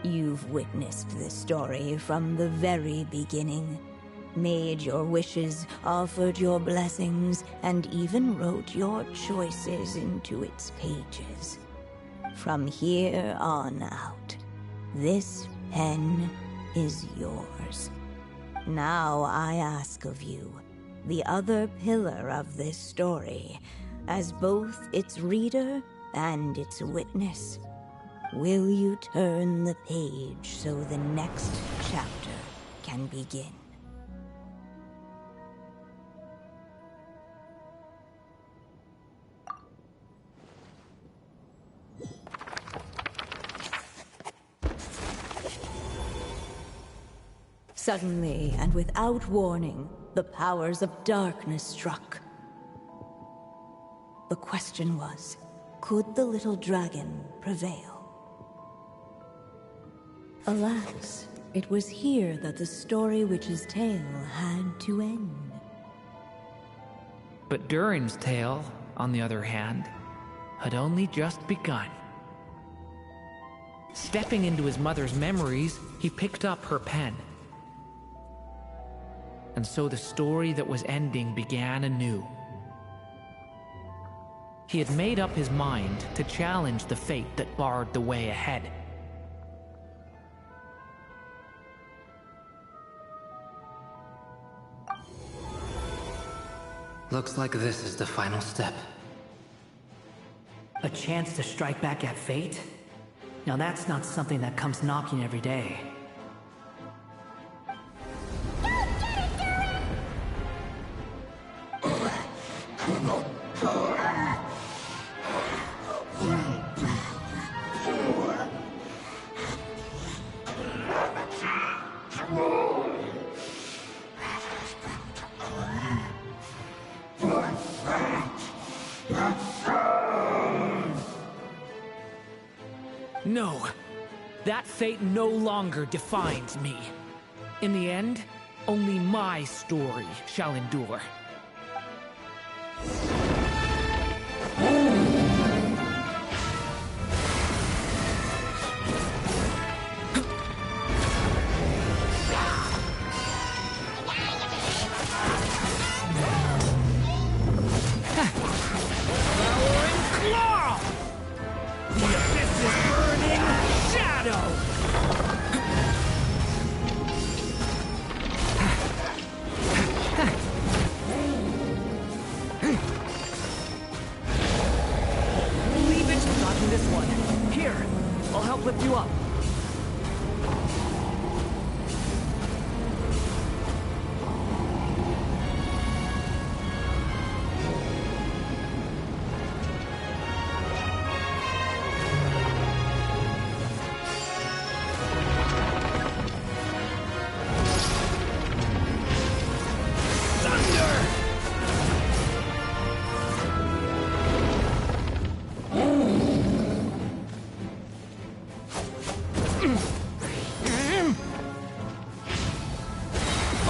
[SPEAKER 6] You've witnessed this story from the very beginning. Made your wishes, offered your blessings, and even wrote your choices into its pages. From here on out, this pen is yours. Now I ask of you, the other pillar of this story, as both its reader and its witness, will you turn the page so the next chapter can begin? Suddenly, and without warning, the powers of darkness struck. The question was, could the little dragon prevail? Alas, it was here that the story witch's tale had to end.
[SPEAKER 3] But Durin's tale, on the other hand, had only just begun. Stepping into his mother's memories, he picked up her pen. And so the story that was ending began anew. He had made up his mind to challenge the fate that barred the way ahead.
[SPEAKER 4] Looks like this is the final step.
[SPEAKER 2] A chance to strike back at fate? Now that's not something that comes knocking every day.
[SPEAKER 3] No, that fate no longer defines me. In the end, only my story shall endure.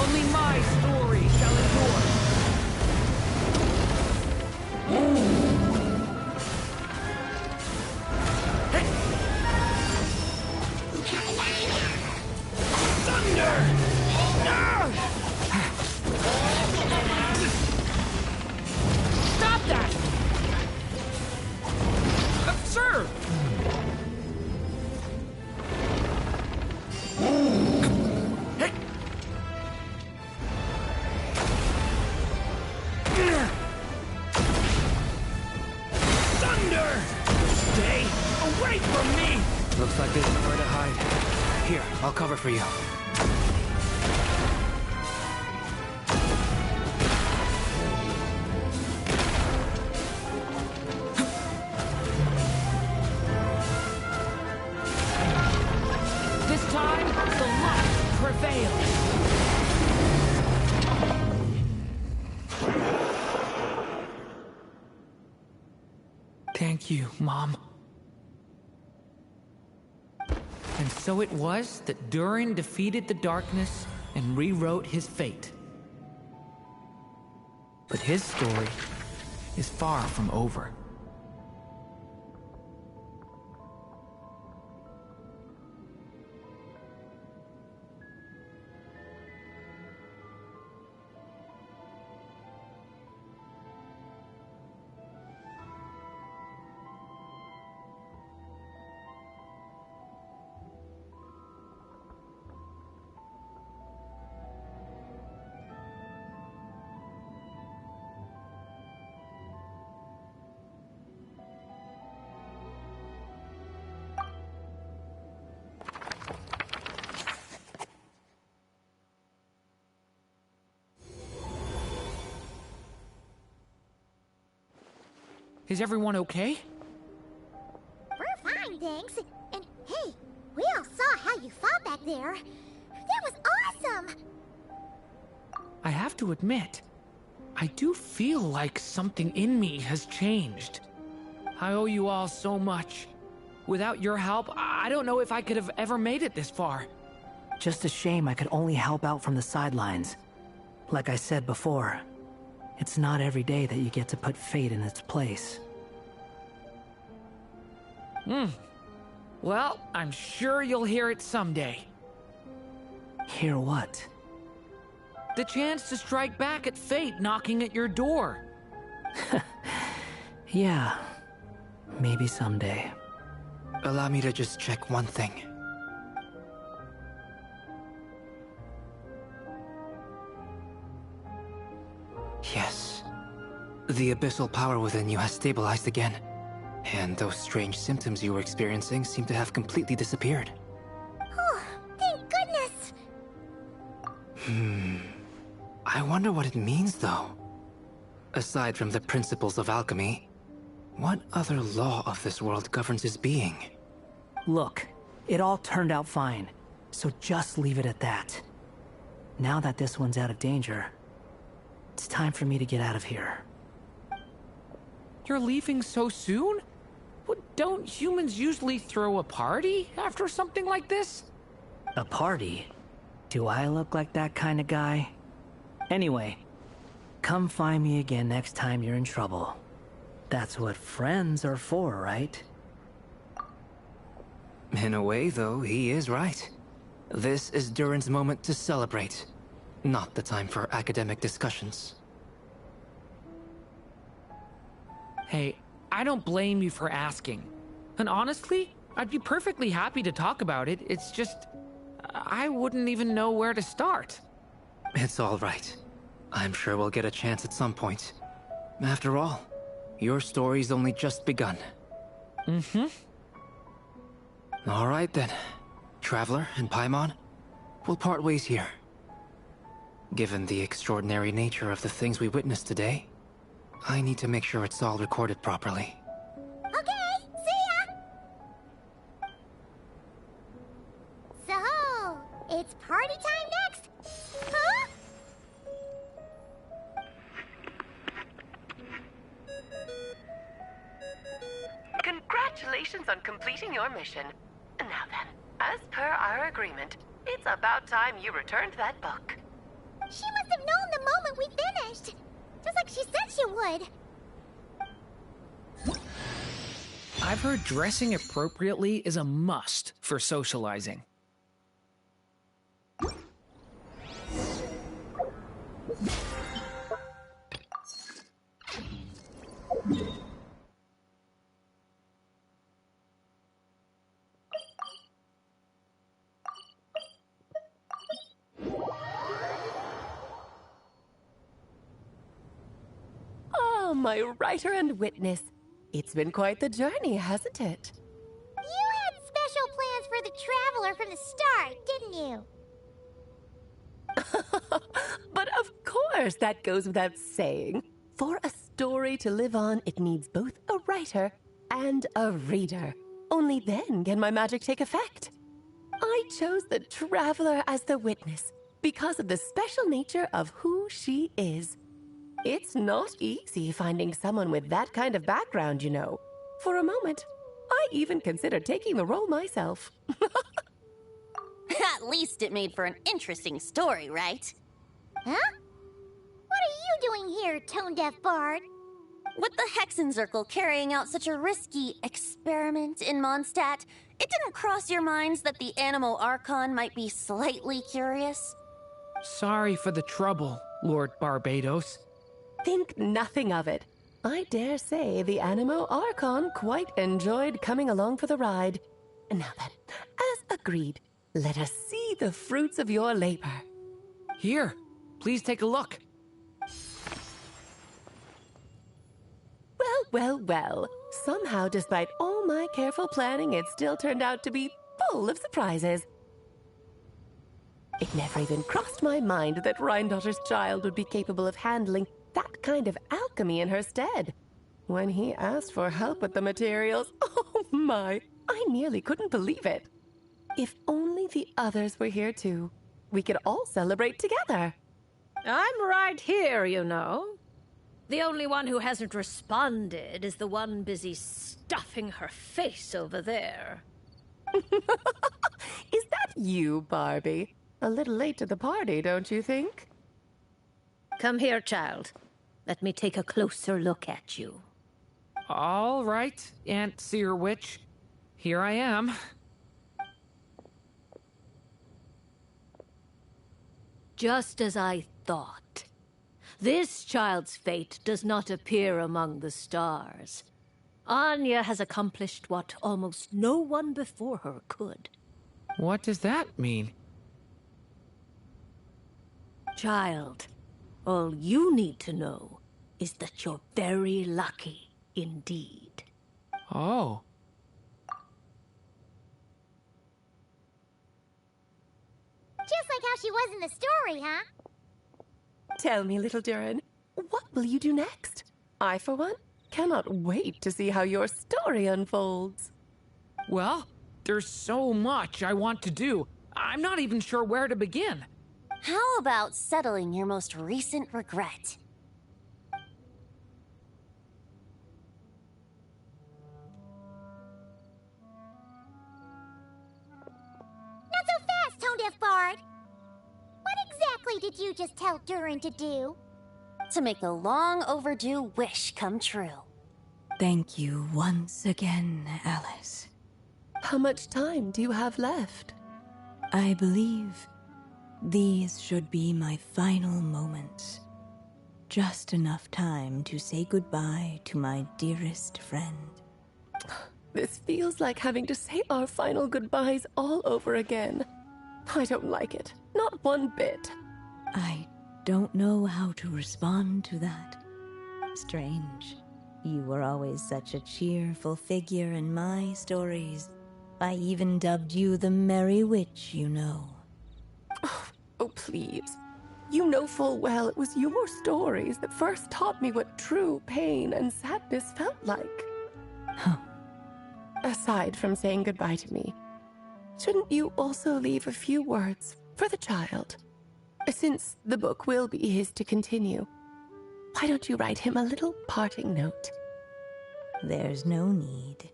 [SPEAKER 3] Only my story shall endure. Thunder! Stop that! Sir! Thunder! Stay away from me!
[SPEAKER 4] Looks like there's nowhere to hide. Here, I'll cover for you.
[SPEAKER 3] This time, the light prevails. Thank you, Mom. And so it was that Durin defeated the darkness and rewrote his fate. But his story is far from over. Is everyone okay?
[SPEAKER 5] We're fine, thanks. And hey, we all saw how you fought back there. That was awesome!
[SPEAKER 3] I have to admit, I do feel like something in me has changed. I owe you all so much. Without your help, I don't know if I could have ever made it this far.
[SPEAKER 2] Just a shame I could only help out from the sidelines. Like I said before, it's not every day that you get to put fate in its place.
[SPEAKER 3] Well, I'm sure you'll hear it someday.
[SPEAKER 2] Hear what?
[SPEAKER 3] The chance to strike back at fate knocking at your door.
[SPEAKER 2] Yeah, maybe someday.
[SPEAKER 4] Allow me to just check one thing. Yes. The abyssal power within you has stabilized again. And those strange symptoms you were experiencing seem to have completely disappeared.
[SPEAKER 5] Oh, thank goodness!
[SPEAKER 4] I wonder what it means, though. Aside from the principles of alchemy, what other law of this world governs his being?
[SPEAKER 2] Look, it all turned out fine, so just leave it at that. Now that this one's out of danger, it's time for me to get out of here.
[SPEAKER 3] You're leaving so soon? Don't humans usually throw a party after something like this?
[SPEAKER 2] A party? Do I look like that kind of guy? Anyway, come find me again next time you're in trouble. That's what friends are for, right?
[SPEAKER 4] In a way, though, he is right. This is Durin's moment to celebrate, not the time for academic discussions.
[SPEAKER 3] Hey, I don't blame you for asking. And honestly, I'd be perfectly happy to talk about it. It's just, I wouldn't even know where to start.
[SPEAKER 4] It's all right. I'm sure we'll get a chance at some point. After all, your story's only just begun. All right then. Traveler and Paimon, we'll part ways here. Given the extraordinary nature of the things we witnessed today, I need to make sure it's all recorded properly.
[SPEAKER 5] Okay, see ya! So, it's party time next? Huh?
[SPEAKER 8] Congratulations on completing your mission. Now then, as per our agreement, it's about time you returned that book.
[SPEAKER 5] would.
[SPEAKER 3] I've heard dressing appropriately is a must for socializing.
[SPEAKER 12] Oh, my writer and witness. It's been quite the journey, hasn't it?
[SPEAKER 5] You had special plans for the Traveler from the start, didn't you?
[SPEAKER 12] But of course, that goes without saying. For a story to live on, it needs both a writer and a reader. Only then can my magic take effect. I chose the Traveler as the witness because of the special nature of who she is. It's not easy finding someone with that kind of background, you know. For a moment, I even considered taking the role myself.
[SPEAKER 14] At least it made for an interesting story, right?
[SPEAKER 5] Huh? What are you doing here, tone-deaf bard?
[SPEAKER 14] With the Hexenzirkel carrying out such a risky experiment in Mondstadt, it didn't cross your minds that the Animo Archon might be slightly curious?
[SPEAKER 3] Sorry for the trouble, Lord Barbados.
[SPEAKER 12] Think nothing of it. I dare say the Animo Archon quite enjoyed coming along for the ride. Now then, as agreed, let us see the fruits of your labor.
[SPEAKER 3] Here, please take a look.
[SPEAKER 12] Well. Somehow, despite all my careful planning, it still turned out to be full of surprises. It never even crossed my mind that Rhindotter's child would be capable of handling that kind of alchemy in her stead. When he asked for help with the materials, oh my, I nearly couldn't believe it. If only the others were here too, we could all celebrate together.
[SPEAKER 13] I'm right here, you know. The only one who hasn't responded is the one busy stuffing her face over there.
[SPEAKER 12] Is that you, Barbie? A little late to the party, don't you think?
[SPEAKER 13] Come here, child. Let me take a closer look at you.
[SPEAKER 3] All right, Aunt Seer Witch. Here I am.
[SPEAKER 13] Just as I thought. This child's fate does not appear among the stars. Anya has accomplished what almost no one before her could.
[SPEAKER 3] What does that mean?
[SPEAKER 13] Child, all you need to know is that you're very lucky indeed.
[SPEAKER 3] Oh.
[SPEAKER 5] Just like how she was in the story, huh?
[SPEAKER 12] Tell me, little Durin, what will you do next? I, for one, cannot wait to see how your story unfolds.
[SPEAKER 3] Well, there's so much I want to do. I'm not even sure where to begin.
[SPEAKER 14] How about settling your most recent regret?
[SPEAKER 5] Not so fast, tone-deaf bard. What exactly did you just tell Durin to do?
[SPEAKER 14] To make a long overdue wish come true.
[SPEAKER 6] Thank you once again, Alice.
[SPEAKER 12] How much time do you have left?
[SPEAKER 6] I believe these should be my final moments. Just enough time to say goodbye to my dearest friend.
[SPEAKER 12] This feels like having to say our final goodbyes all over again. I don't like it. Not one bit.
[SPEAKER 6] I don't know how to respond to that. Strange. You were always such a cheerful figure in my stories. I even dubbed you the Merry Witch, you know.
[SPEAKER 12] Oh, please. You know full well it was your stories that first taught me what true pain and sadness felt like.
[SPEAKER 6] Huh.
[SPEAKER 12] Aside from saying goodbye to me, shouldn't you also leave a few words for the child? Since the book will be his to continue, why don't you write him a little parting note?
[SPEAKER 6] There's no need.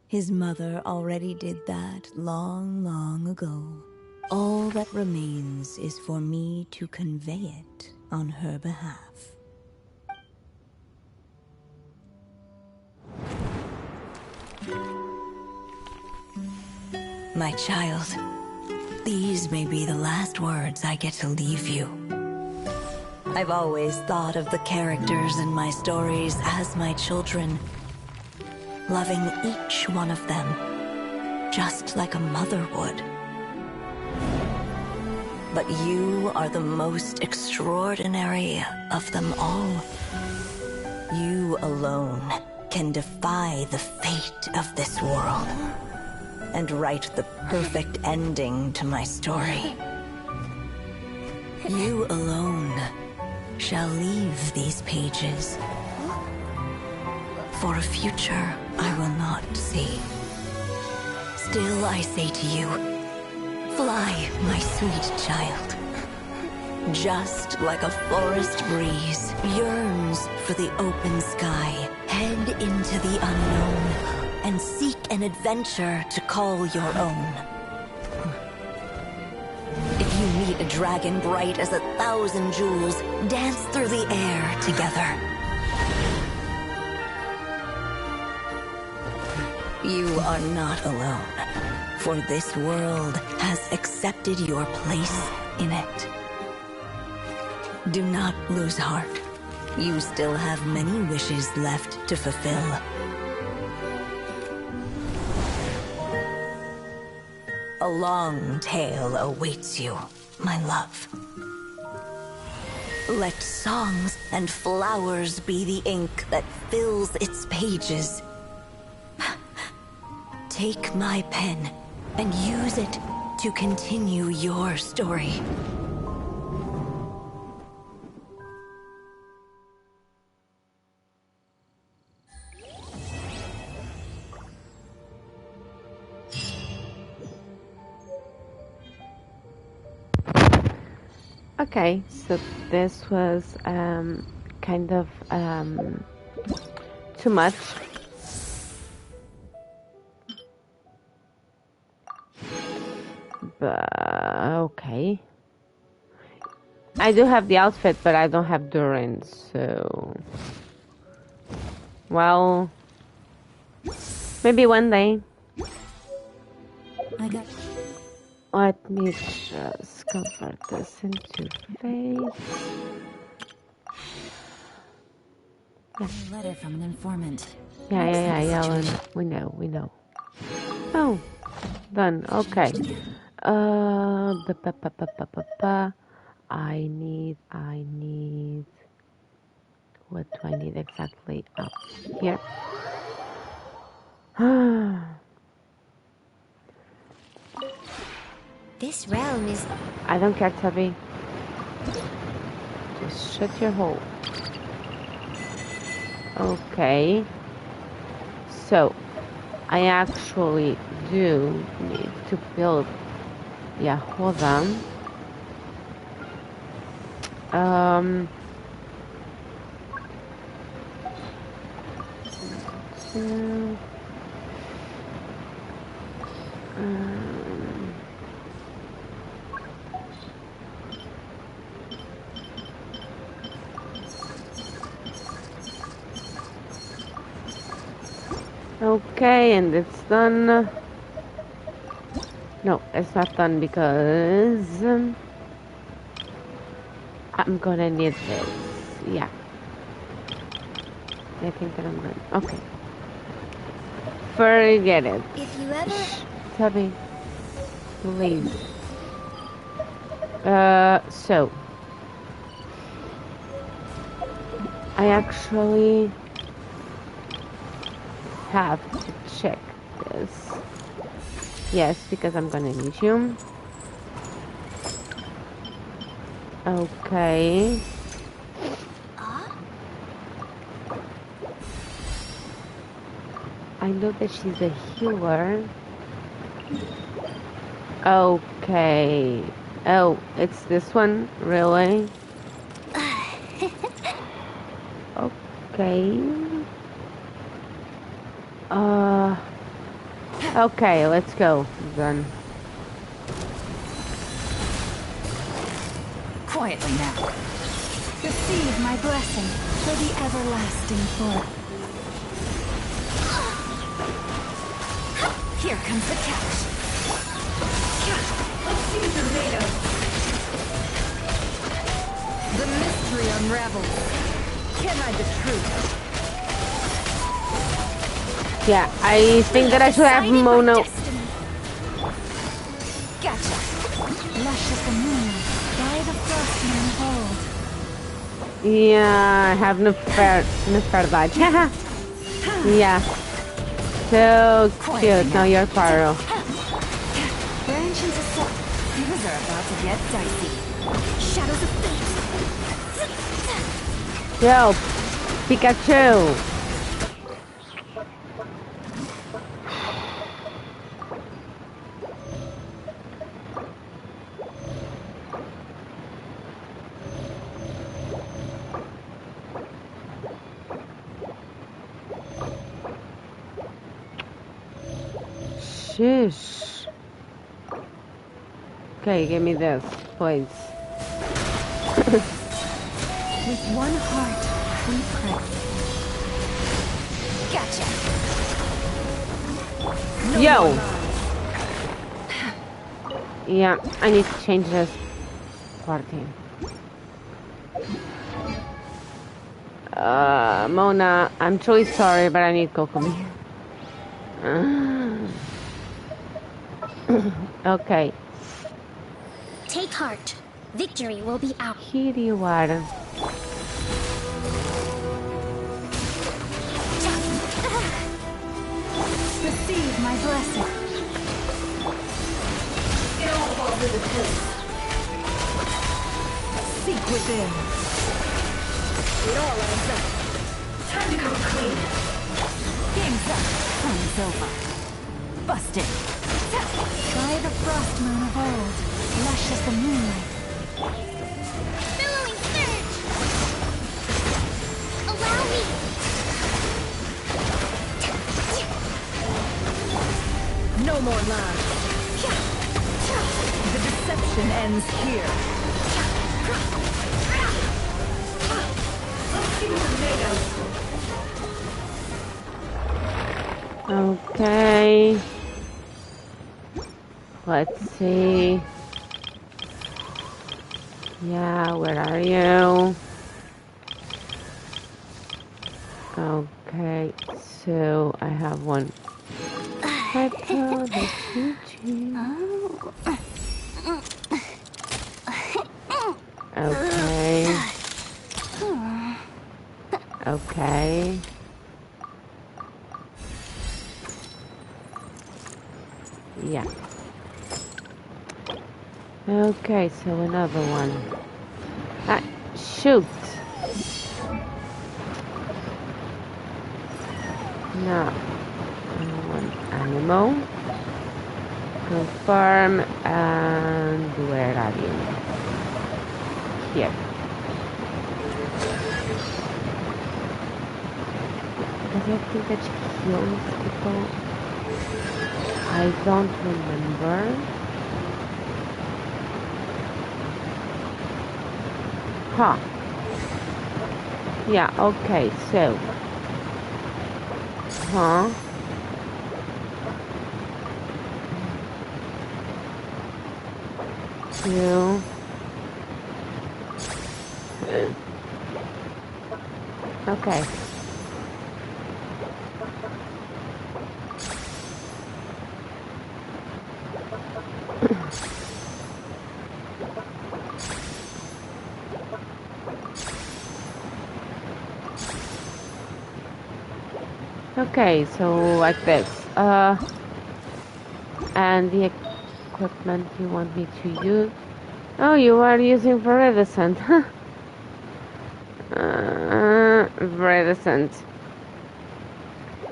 [SPEAKER 6] His mother already did that long, long ago. All that remains is for me to convey it on her behalf. My child, these may be the last words I get to leave you. I've always thought of the characters in my stories as my children, loving each one of them, just like a mother would. But you are the most extraordinary of them all. You alone can defy the fate of this world and write the perfect ending to my story. You alone shall leave these pages for a future I will not see. Still I say to you, fly, my sweet child. Just like a forest breeze yearns for the open sky, head into the unknown and seek an adventure to call your own. If you meet a dragon bright as 1,000 jewels, dance through the air together. You are not alone, for this world has accepted your place in it. Do not lose heart. You still have many wishes left to fulfill. A long tale awaits you, my love. Let songs and flowers be the ink that fills its pages. Take my pen and use it to continue your story.
[SPEAKER 1] Okay, so this was kind of too much. But okay. I do have the outfit, but I don't have Durin, so well, maybe one day.
[SPEAKER 6] I got.
[SPEAKER 1] Let me just convert this into face.
[SPEAKER 15] Yeah. A letter from an informant.
[SPEAKER 1] Yeah. We know. Oh, done. Okay. I need. What do I need exactly? Oh, here.
[SPEAKER 5] This realm is...
[SPEAKER 1] I don't care, Tubby. Just shut your hole. Okay. So, I actually do need to build... Yeah, hold on. Okay, and it's done. No, it's not done because I'm gonna need this. Yeah. I think that I'm done. Okay. Forget it.
[SPEAKER 5] If you ever...
[SPEAKER 1] Tubby, please. So I actually have to check this. Yes, because I'm gonna need you. Okay. I know that she's a healer. Okay. Oh, it's this one? Really? Okay. Okay, let's go then.
[SPEAKER 15] Quietly now. Receive my blessing for the everlasting forth. Here comes the catch. Let's see what you're made of. The mystery unravels. Can't hide the truth.
[SPEAKER 1] Yeah, I think that I should have Mono.
[SPEAKER 15] Gotcha. Lush as the moonlight, by the frostman of old.
[SPEAKER 1] Yeah, I have Neferdite. Yeah. So cute. Now you're Paro.
[SPEAKER 15] Branches aside. Things are about to get dicey. Shadows of fate.
[SPEAKER 1] Yo, Pikachu. Sheesh. Okay, give me this, please.
[SPEAKER 15] With one heart, we pray. Gotcha.
[SPEAKER 1] Yo. Yeah, I need to change this party. Mona, I'm truly sorry, but I need Kokomi. Okay.
[SPEAKER 10] Take heart. Victory will be ours.
[SPEAKER 1] Here you are.
[SPEAKER 15] Receive my blessing. It all falls into place. Seek within. It all adds up. Time to come clean. Game's up. Time's over. Busted. By the frost moon of old, lush as the moonlight.
[SPEAKER 5] Billowing surge! Allow me!
[SPEAKER 15] No more lies. The deception ends here. Let's see what we're made of.
[SPEAKER 1] Okay. Let's see. Yeah, where are you? Okay, so I have one. Okay. Okay. Yeah. Okay, so another one. Ah, shoot! Now, one animal. Confirm, and where are you? Here. Does it think that she kills people? I don't remember. Huh. Yeah, okay, so. Huh? Two. Okay. Okay, so like this. And the equipment you want me to use? Oh, you are using Viridescent. Viridescent.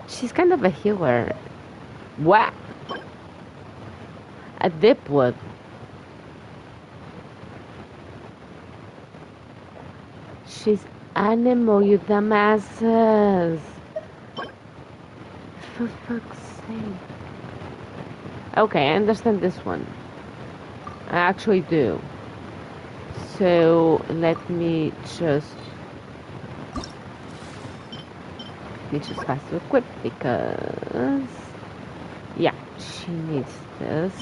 [SPEAKER 1] She's kind of a healer. What? A dipwood. She's animal, you dumbasses. For fuck's sake. Okay, I understand this one. I actually do. So let me just have to equip because yeah. She needs this.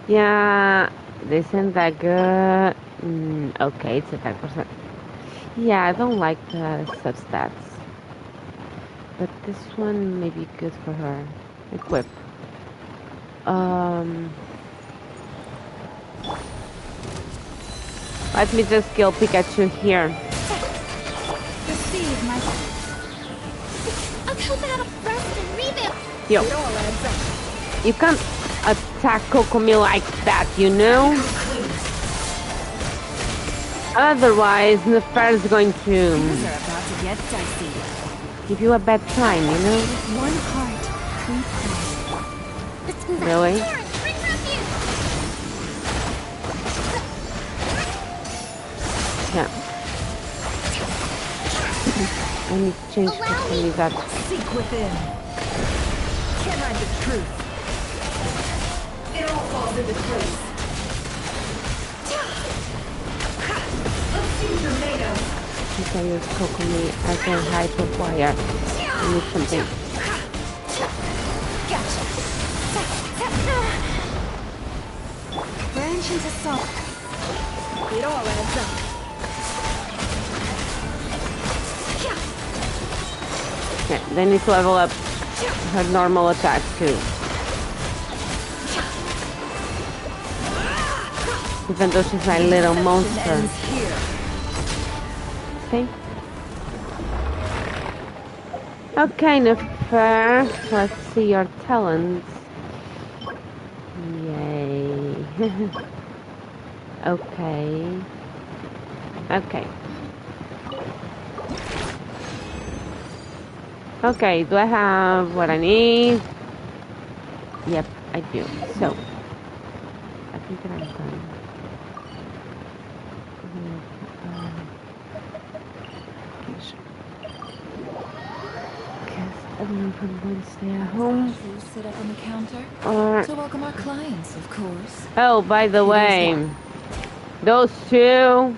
[SPEAKER 1] Yeah, this isn't that good. Okay, it's attack percent. Yeah, I don't like the substats. But this one may be good for her. Equip. Let me just kill Pikachu here.
[SPEAKER 10] Receive my...
[SPEAKER 7] I'll help out a rest and revamp.
[SPEAKER 1] Yo. You can't attack Kokomi like that, you know? Otherwise, Nefer is going to
[SPEAKER 15] Things are about to get dicey.
[SPEAKER 1] give you a bad time, you know?
[SPEAKER 10] With one heart, we play.
[SPEAKER 1] Really? Yeah. I need to change Kokomi that.
[SPEAKER 15] Seek within. Can't hide the truth. It all falls into place. Let's see what you're made of.
[SPEAKER 1] Since I use Kokomi as a hyper wire, I need something.
[SPEAKER 10] Gotcha. Branch into salt.
[SPEAKER 15] It all adds up.
[SPEAKER 1] Yeah, then need to level up her normal attack too. Even though she's my little monster. Okay. Okay, Nefer. Let's see your talents. Yay. Okay. Okay. Okay, do I have what I need? Yep, I do. So, I think that I'm done. I don't know if I'm going to stay at home.
[SPEAKER 15] We'll sit up on the counter
[SPEAKER 1] Or...
[SPEAKER 15] to welcome our clients, of course.
[SPEAKER 1] Oh, by the way, those two...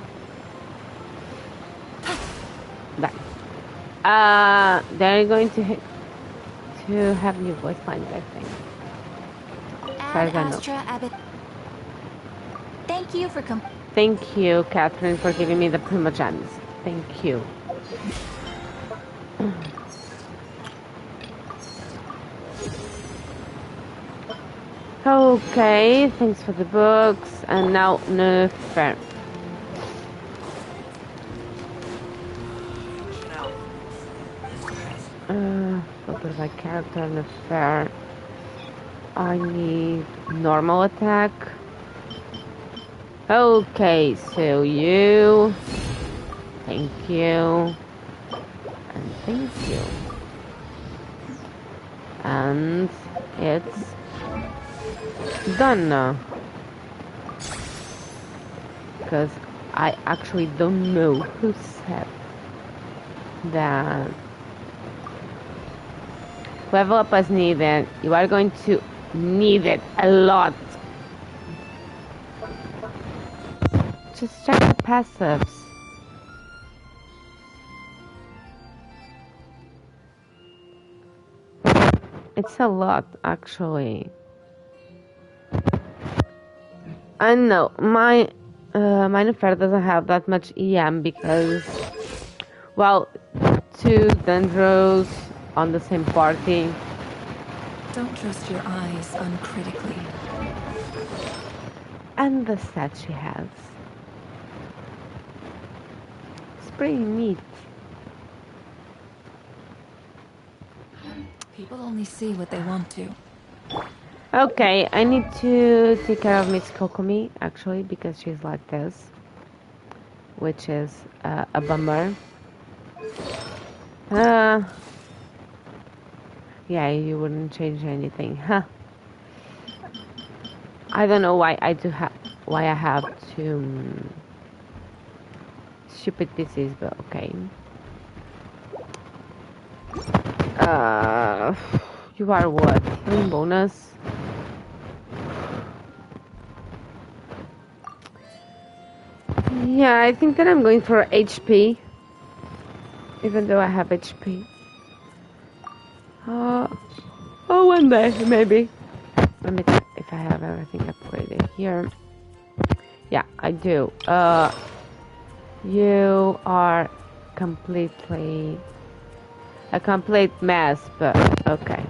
[SPEAKER 1] they're going to have new voice lines, I think. As far as I know.
[SPEAKER 10] Thank you for
[SPEAKER 1] Thank you, Catherine, for giving me the Primogems. Thank you. Okay, thanks for the books. And now, Nefer. Filter by character, Nefer. I need normal attack. Okay, so you. Thank you. And thank you. And it's done now. Because I actually don't know who said that. Level up as needed. You are going to need it a lot. Just check the passives. It's a lot, actually. I know my Nefer doesn't have that much EM because, well, two Dendros on the same party.
[SPEAKER 15] Don't trust your eyes uncritically.
[SPEAKER 1] And the set she has. It's pretty neat.
[SPEAKER 15] People only see what they want to.
[SPEAKER 1] Okay, I need to take care of Miss Kokomi, actually, because she's like this. Which is a bummer. Yeah, you wouldn't change anything, huh? I don't know why I have two stupid PCs, but okay. You are what? Healing bonus? Yeah, I think that I'm going for HP. Even though I have HP. Oh, one day, maybe. Let me check if I have everything upgraded here. Yeah, I do. You are completely a complete mess, but okay.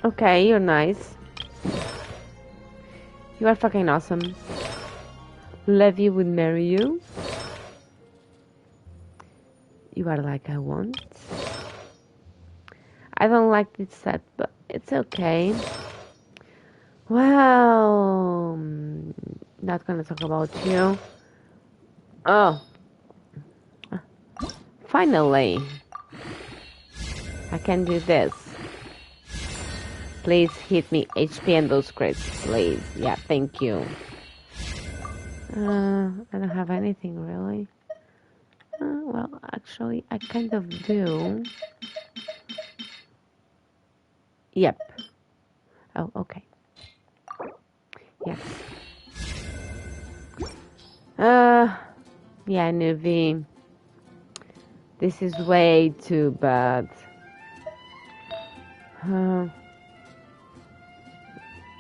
[SPEAKER 1] Okay, you're nice. You are fucking awesome. Levi would marry you. You are like I want. I don't like this set, but it's okay. Well, not gonna talk about you. Oh, finally, I can do this. Please hit me HP and those crits, please. Yeah, thank you. I don't have anything really. Well, actually, I kind of do. Yep. Oh, okay. Yes. Yeah, Nuvi. This is way too bad.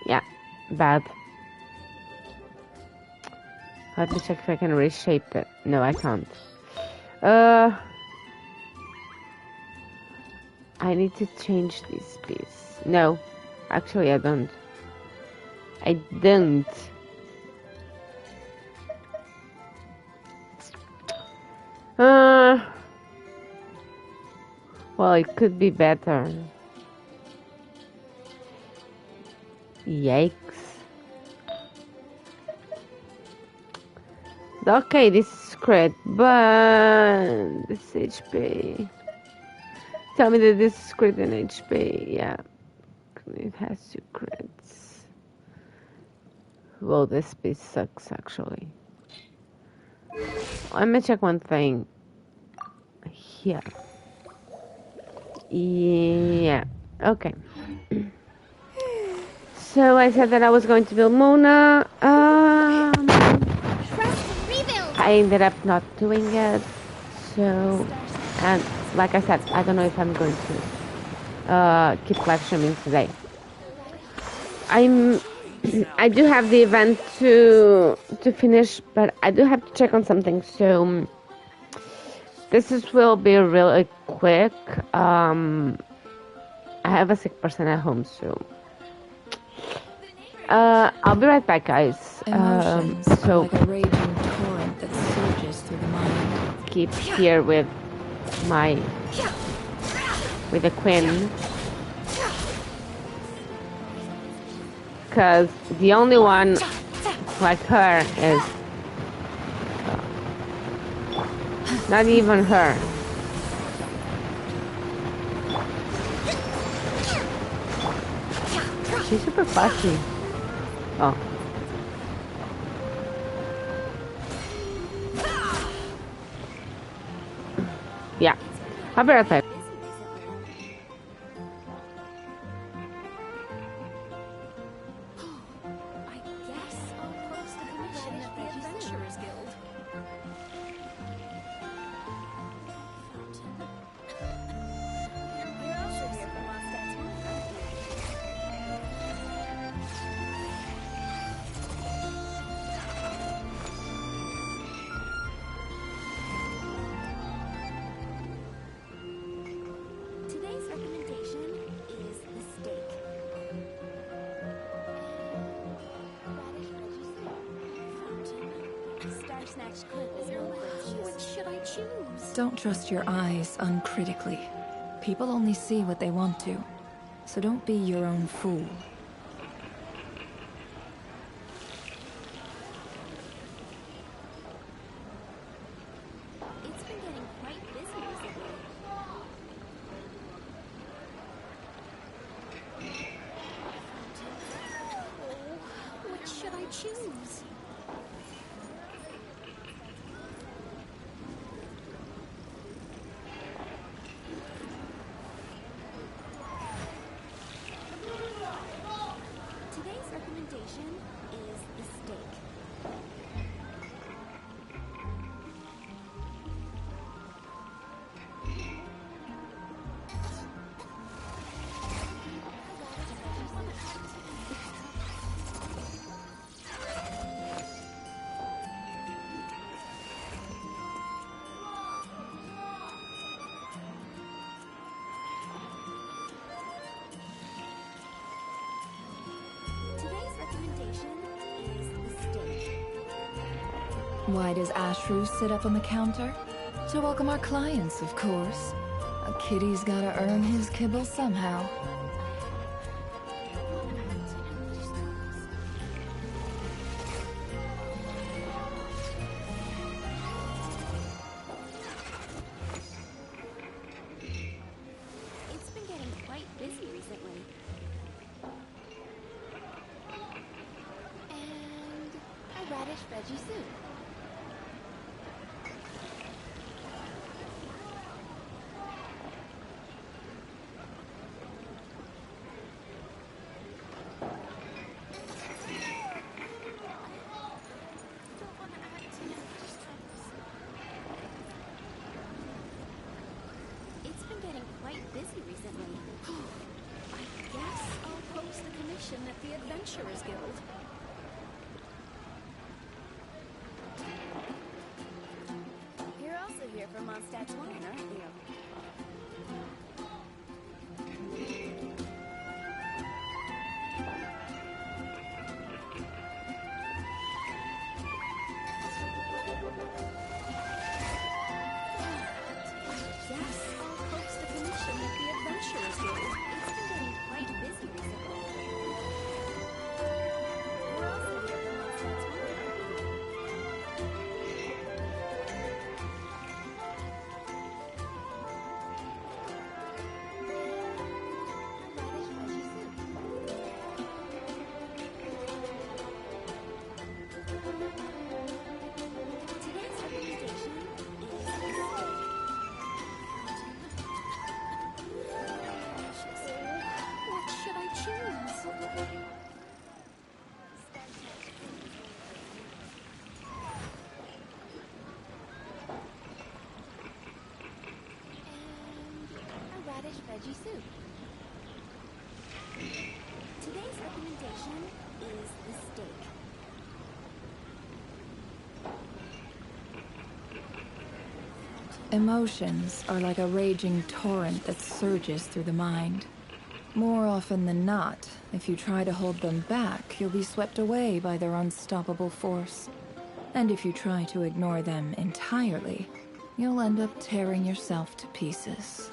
[SPEAKER 1] Yeah, bad. Let me check if I can reshape it. No, I can't. I need to change this piece. No, actually I don't. I don't. Well, it could be better. Yikes. Okay, this is great, but this HP. Tell me that this is crit in HP. Yeah, it has 2 crits. Well, this piece sucks actually. Let me check one thing. Here. Yeah. Okay. So I said that I was going to build Mona. I ended up not doing it. So, and like I said, I don't know if I'm going to keep live streaming today. I do have the event to finish, but I do have to check on something. So will be really quick. I have a sick person at home, so I'll be right back, guys.
[SPEAKER 15] Emotions are
[SPEAKER 1] So
[SPEAKER 15] like a raging torrent that surges through the mind.
[SPEAKER 1] Keep here with the queen, because the only one like her is not even her. She's super fussy. Oh. Yeah. I'll be right back.
[SPEAKER 15] Don't trust your eyes uncritically. People only see what they want to, so don't be your own fool.
[SPEAKER 7] It's been getting quite busy recently. Oh, which should I choose? Today's recommendation is the steak.
[SPEAKER 15] Why does Ashru sit up on the counter? To welcome our clients, of course. A kitty's gotta earn his kibble somehow.
[SPEAKER 10] It's been getting quite busy recently. And a radish veggie soup. It's been getting quite busy recently. I guess I'll post a commission at the Adventurers Guild. You're also here for Mondstadt's wine, aren't you? Yes, I'll post a commission at the Adventurers Guild. It's been getting quite busy recently. You're also here for Mondstadt's wine, aren't you? A radish veggie soup. Today's recommendation is what should I choose? And a radish veggie soup. Today's recommendation is the steak.
[SPEAKER 15] Emotions are like a raging torrent that surges through the mind. More often than not, if you try to hold them back, you'll be swept away by their unstoppable force. And if you try to ignore them entirely, you'll end up tearing yourself to pieces.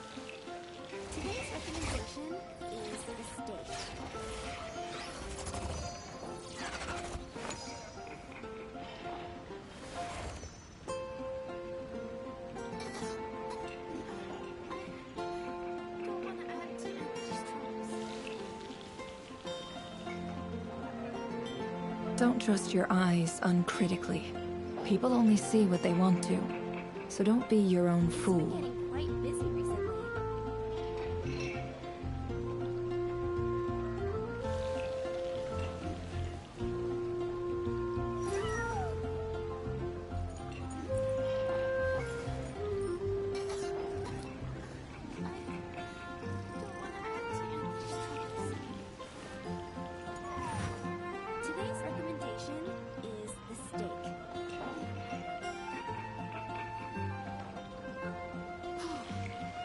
[SPEAKER 10] Today's recommendation is the steak. Don't want to add too much stress.
[SPEAKER 15] Don't trust your eyes uncritically. People only see what they want to. So don't be your own fool.
[SPEAKER 10] Getting quite busy recently. Today's recommendation is the steak.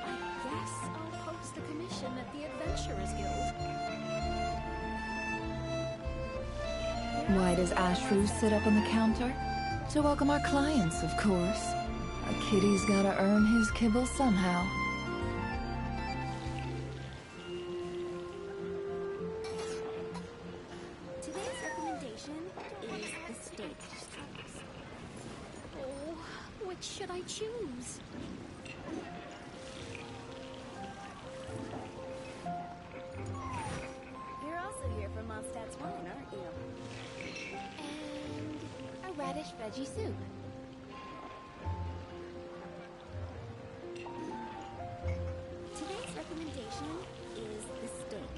[SPEAKER 10] I guess I'll post a commission at the Adventurers Guild.
[SPEAKER 15] Why does Ashru sit up on the counter? To welcome our clients, of course. A kitty's gotta earn his kibble somehow.
[SPEAKER 10] Today's recommendation is the steak. Oh, which should I choose? You're also here for Mondstadt's wine, aren't you? And a radish veggie soup. Today's recommendation is the steak.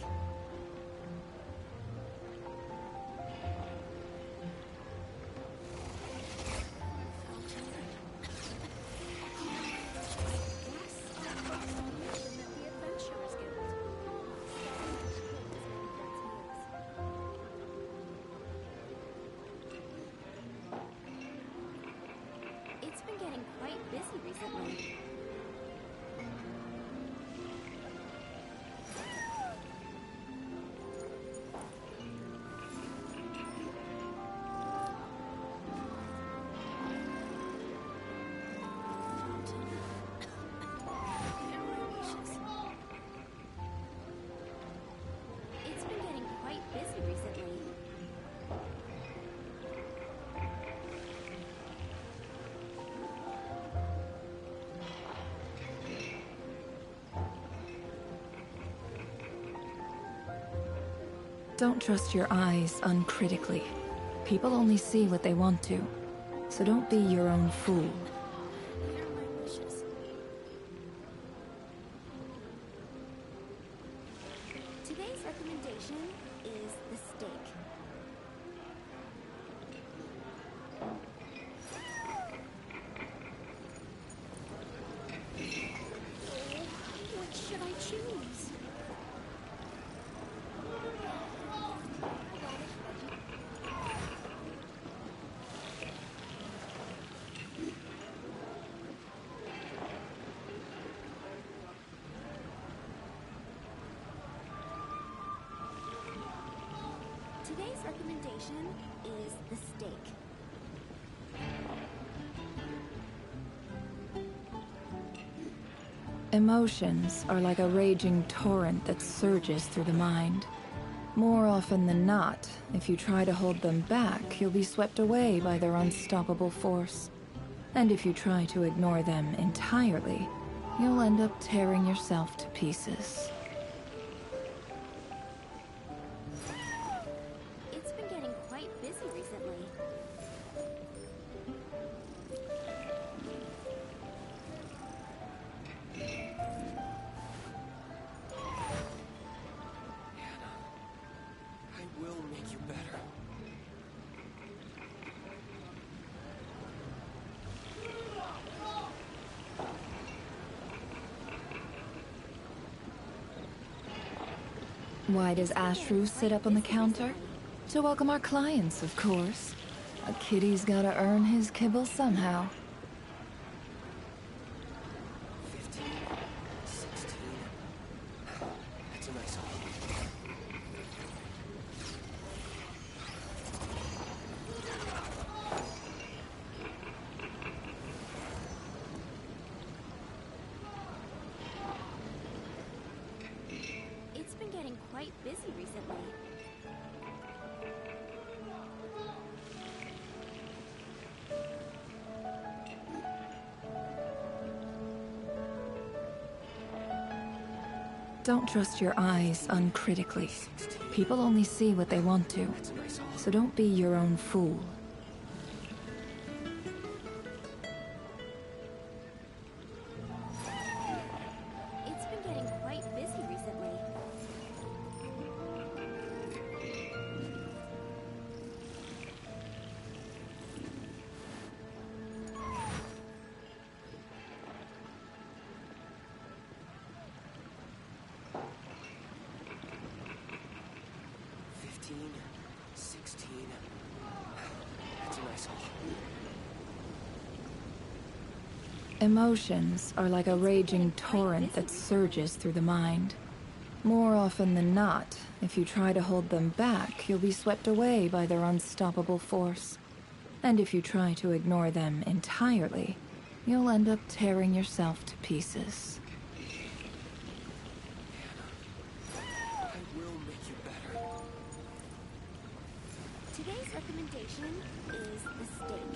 [SPEAKER 10] It's been getting quite busy recently.
[SPEAKER 16] Don't trust your eyes uncritically. People only see what they want to, so don't be your own fool.
[SPEAKER 10] Here are my wishes. Today's recommendation is the steak. What should I choose? Today's recommendation is the steak.
[SPEAKER 16] Emotions are like a raging torrent that surges through the mind. More often than not, if you try to hold them back, you'll be swept away by their unstoppable force. And if you try to ignore them entirely, you'll end up tearing yourself to pieces.
[SPEAKER 10] It's been getting quite busy recently.
[SPEAKER 17] I will make you better.
[SPEAKER 16] Why does Ashru sit up on the counter? To welcome our clients, of course. A kitty's gotta earn his kibble somehow.
[SPEAKER 17] 15, 16. That's a nice haul.
[SPEAKER 10] It's been getting quite busy recently.
[SPEAKER 16] Don't trust your eyes uncritically. People only see what they want to, so don't be your own fool.
[SPEAKER 10] It's been getting quite busy recently.
[SPEAKER 17] That's a nice haul.
[SPEAKER 16] Emotions are like a raging torrent that surges through the mind. More often than not, if you try to hold them back, you'll be swept away by their unstoppable force. And if you try to ignore them entirely, you'll end up tearing yourself to pieces.
[SPEAKER 17] I will make you better.
[SPEAKER 10] Today's recommendation is the steak.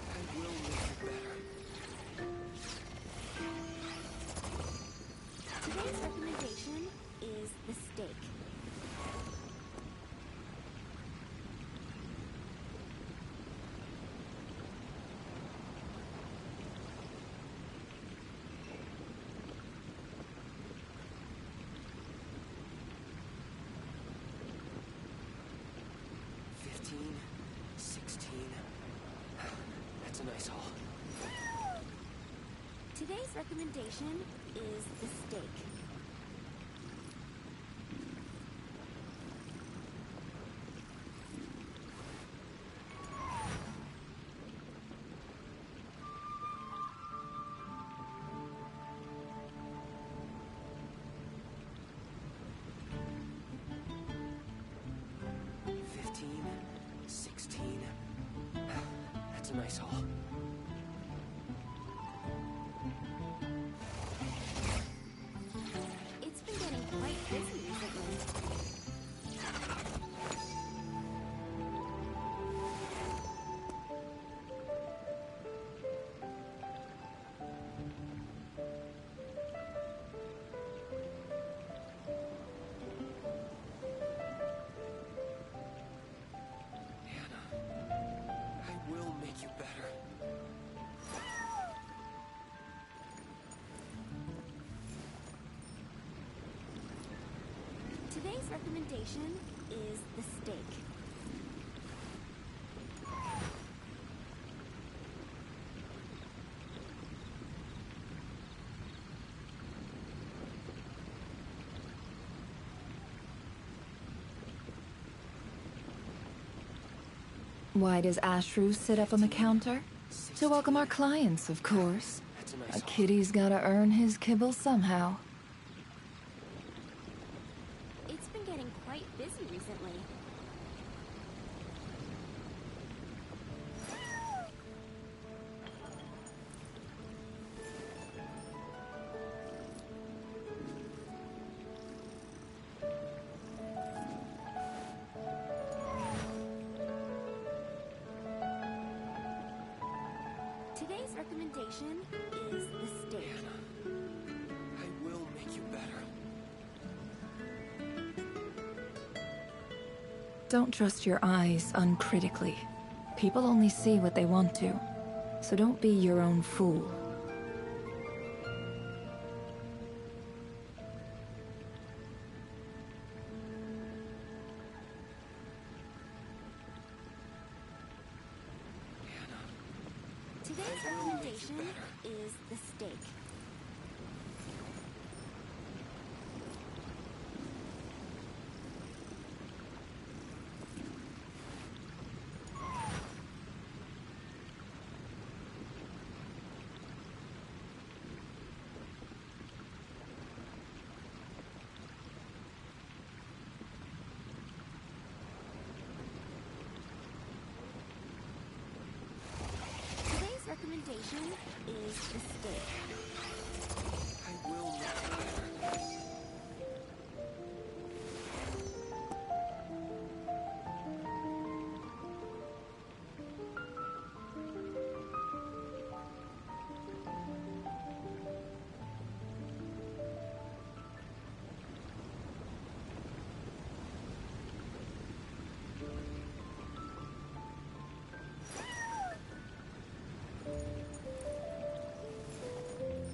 [SPEAKER 17] I will make you better.
[SPEAKER 10] Today's recommendation is the steak.
[SPEAKER 17] That's a nice haul.
[SPEAKER 10] Today's recommendation is the steak.
[SPEAKER 17] That's a nice haul.
[SPEAKER 10] Today's recommendation is the steak.
[SPEAKER 16] Why does Ashru sit up on the counter? To welcome our clients, of course. A kitty's gotta earn his kibble somehow.
[SPEAKER 10] It's been getting quite busy recently. Today's recommendation is the steak.
[SPEAKER 17] I will make you better.
[SPEAKER 16] Don't trust your eyes uncritically. People only see what they want to. So don't be your own fool.
[SPEAKER 10] Today's recommendation is the steak. Today's recommendation is the steak.
[SPEAKER 17] I will make you better.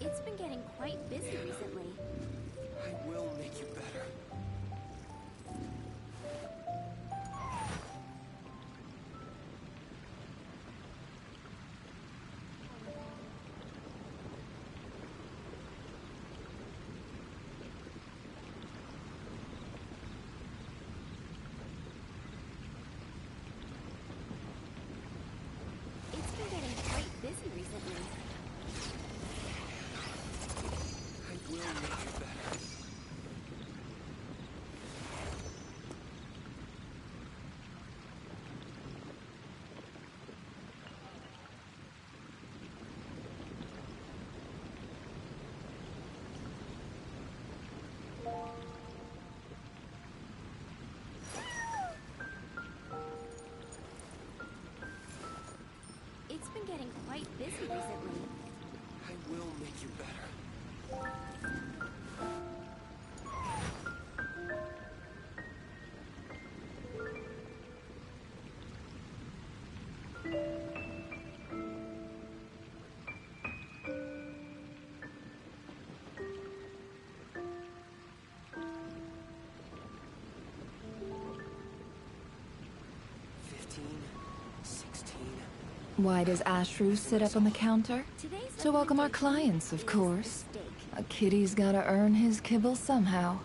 [SPEAKER 10] It's been getting quite busy recently.
[SPEAKER 17] I will make you better.
[SPEAKER 10] It's been getting quite busy recently.
[SPEAKER 17] I will make you better.
[SPEAKER 10] It's been getting quite busy recently.
[SPEAKER 17] I will make you better.
[SPEAKER 16] Why does Ashru sit up on the counter? To welcome our clients, of course. A kitty's gotta earn his kibble somehow.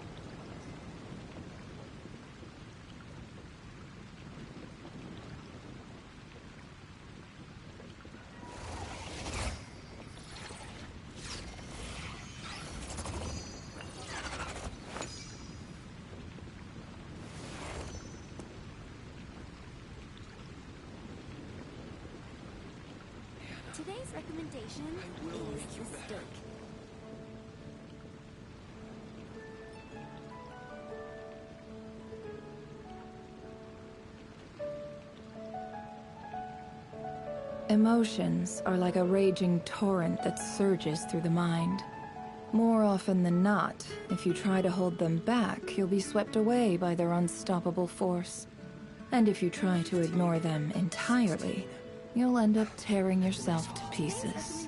[SPEAKER 10] Today's recommendation is the steak.
[SPEAKER 16] Emotions are like a raging torrent that surges through the mind. More often than not, if you try to hold them back, you'll be swept away by their unstoppable force. And if you try to ignore them entirely, you'll end up tearing yourself to pieces.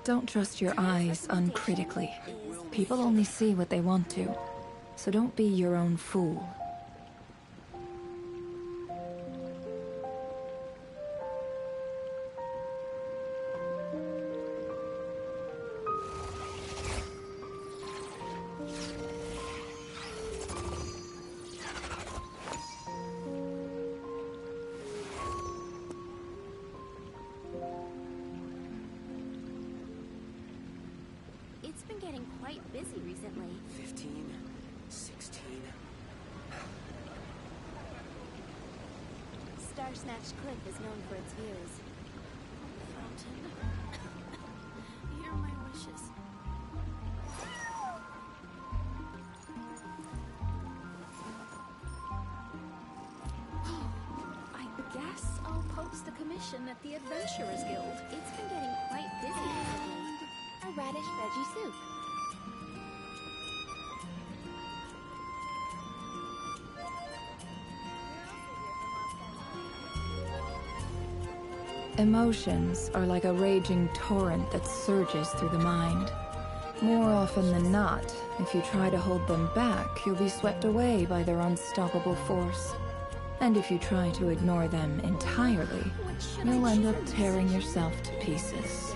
[SPEAKER 16] Don't trust your eyes uncritically. People only see what they want to, so don't be your own fool.
[SPEAKER 10] It's been getting quite busy recently.
[SPEAKER 17] 15, 16.
[SPEAKER 10] Star Snatch Cliff is known for its views. Fountain. Hear my wishes. I guess I'll post a commission at the Adventurers Guild. It's been getting quite busy recently. A radish veggie soup.
[SPEAKER 16] Emotions are like a raging torrent that surges through the mind. More often than not, if you try to hold them back, you'll be swept away by their unstoppable force. And if you try to ignore them entirely, you'll end up tearing yourself to pieces.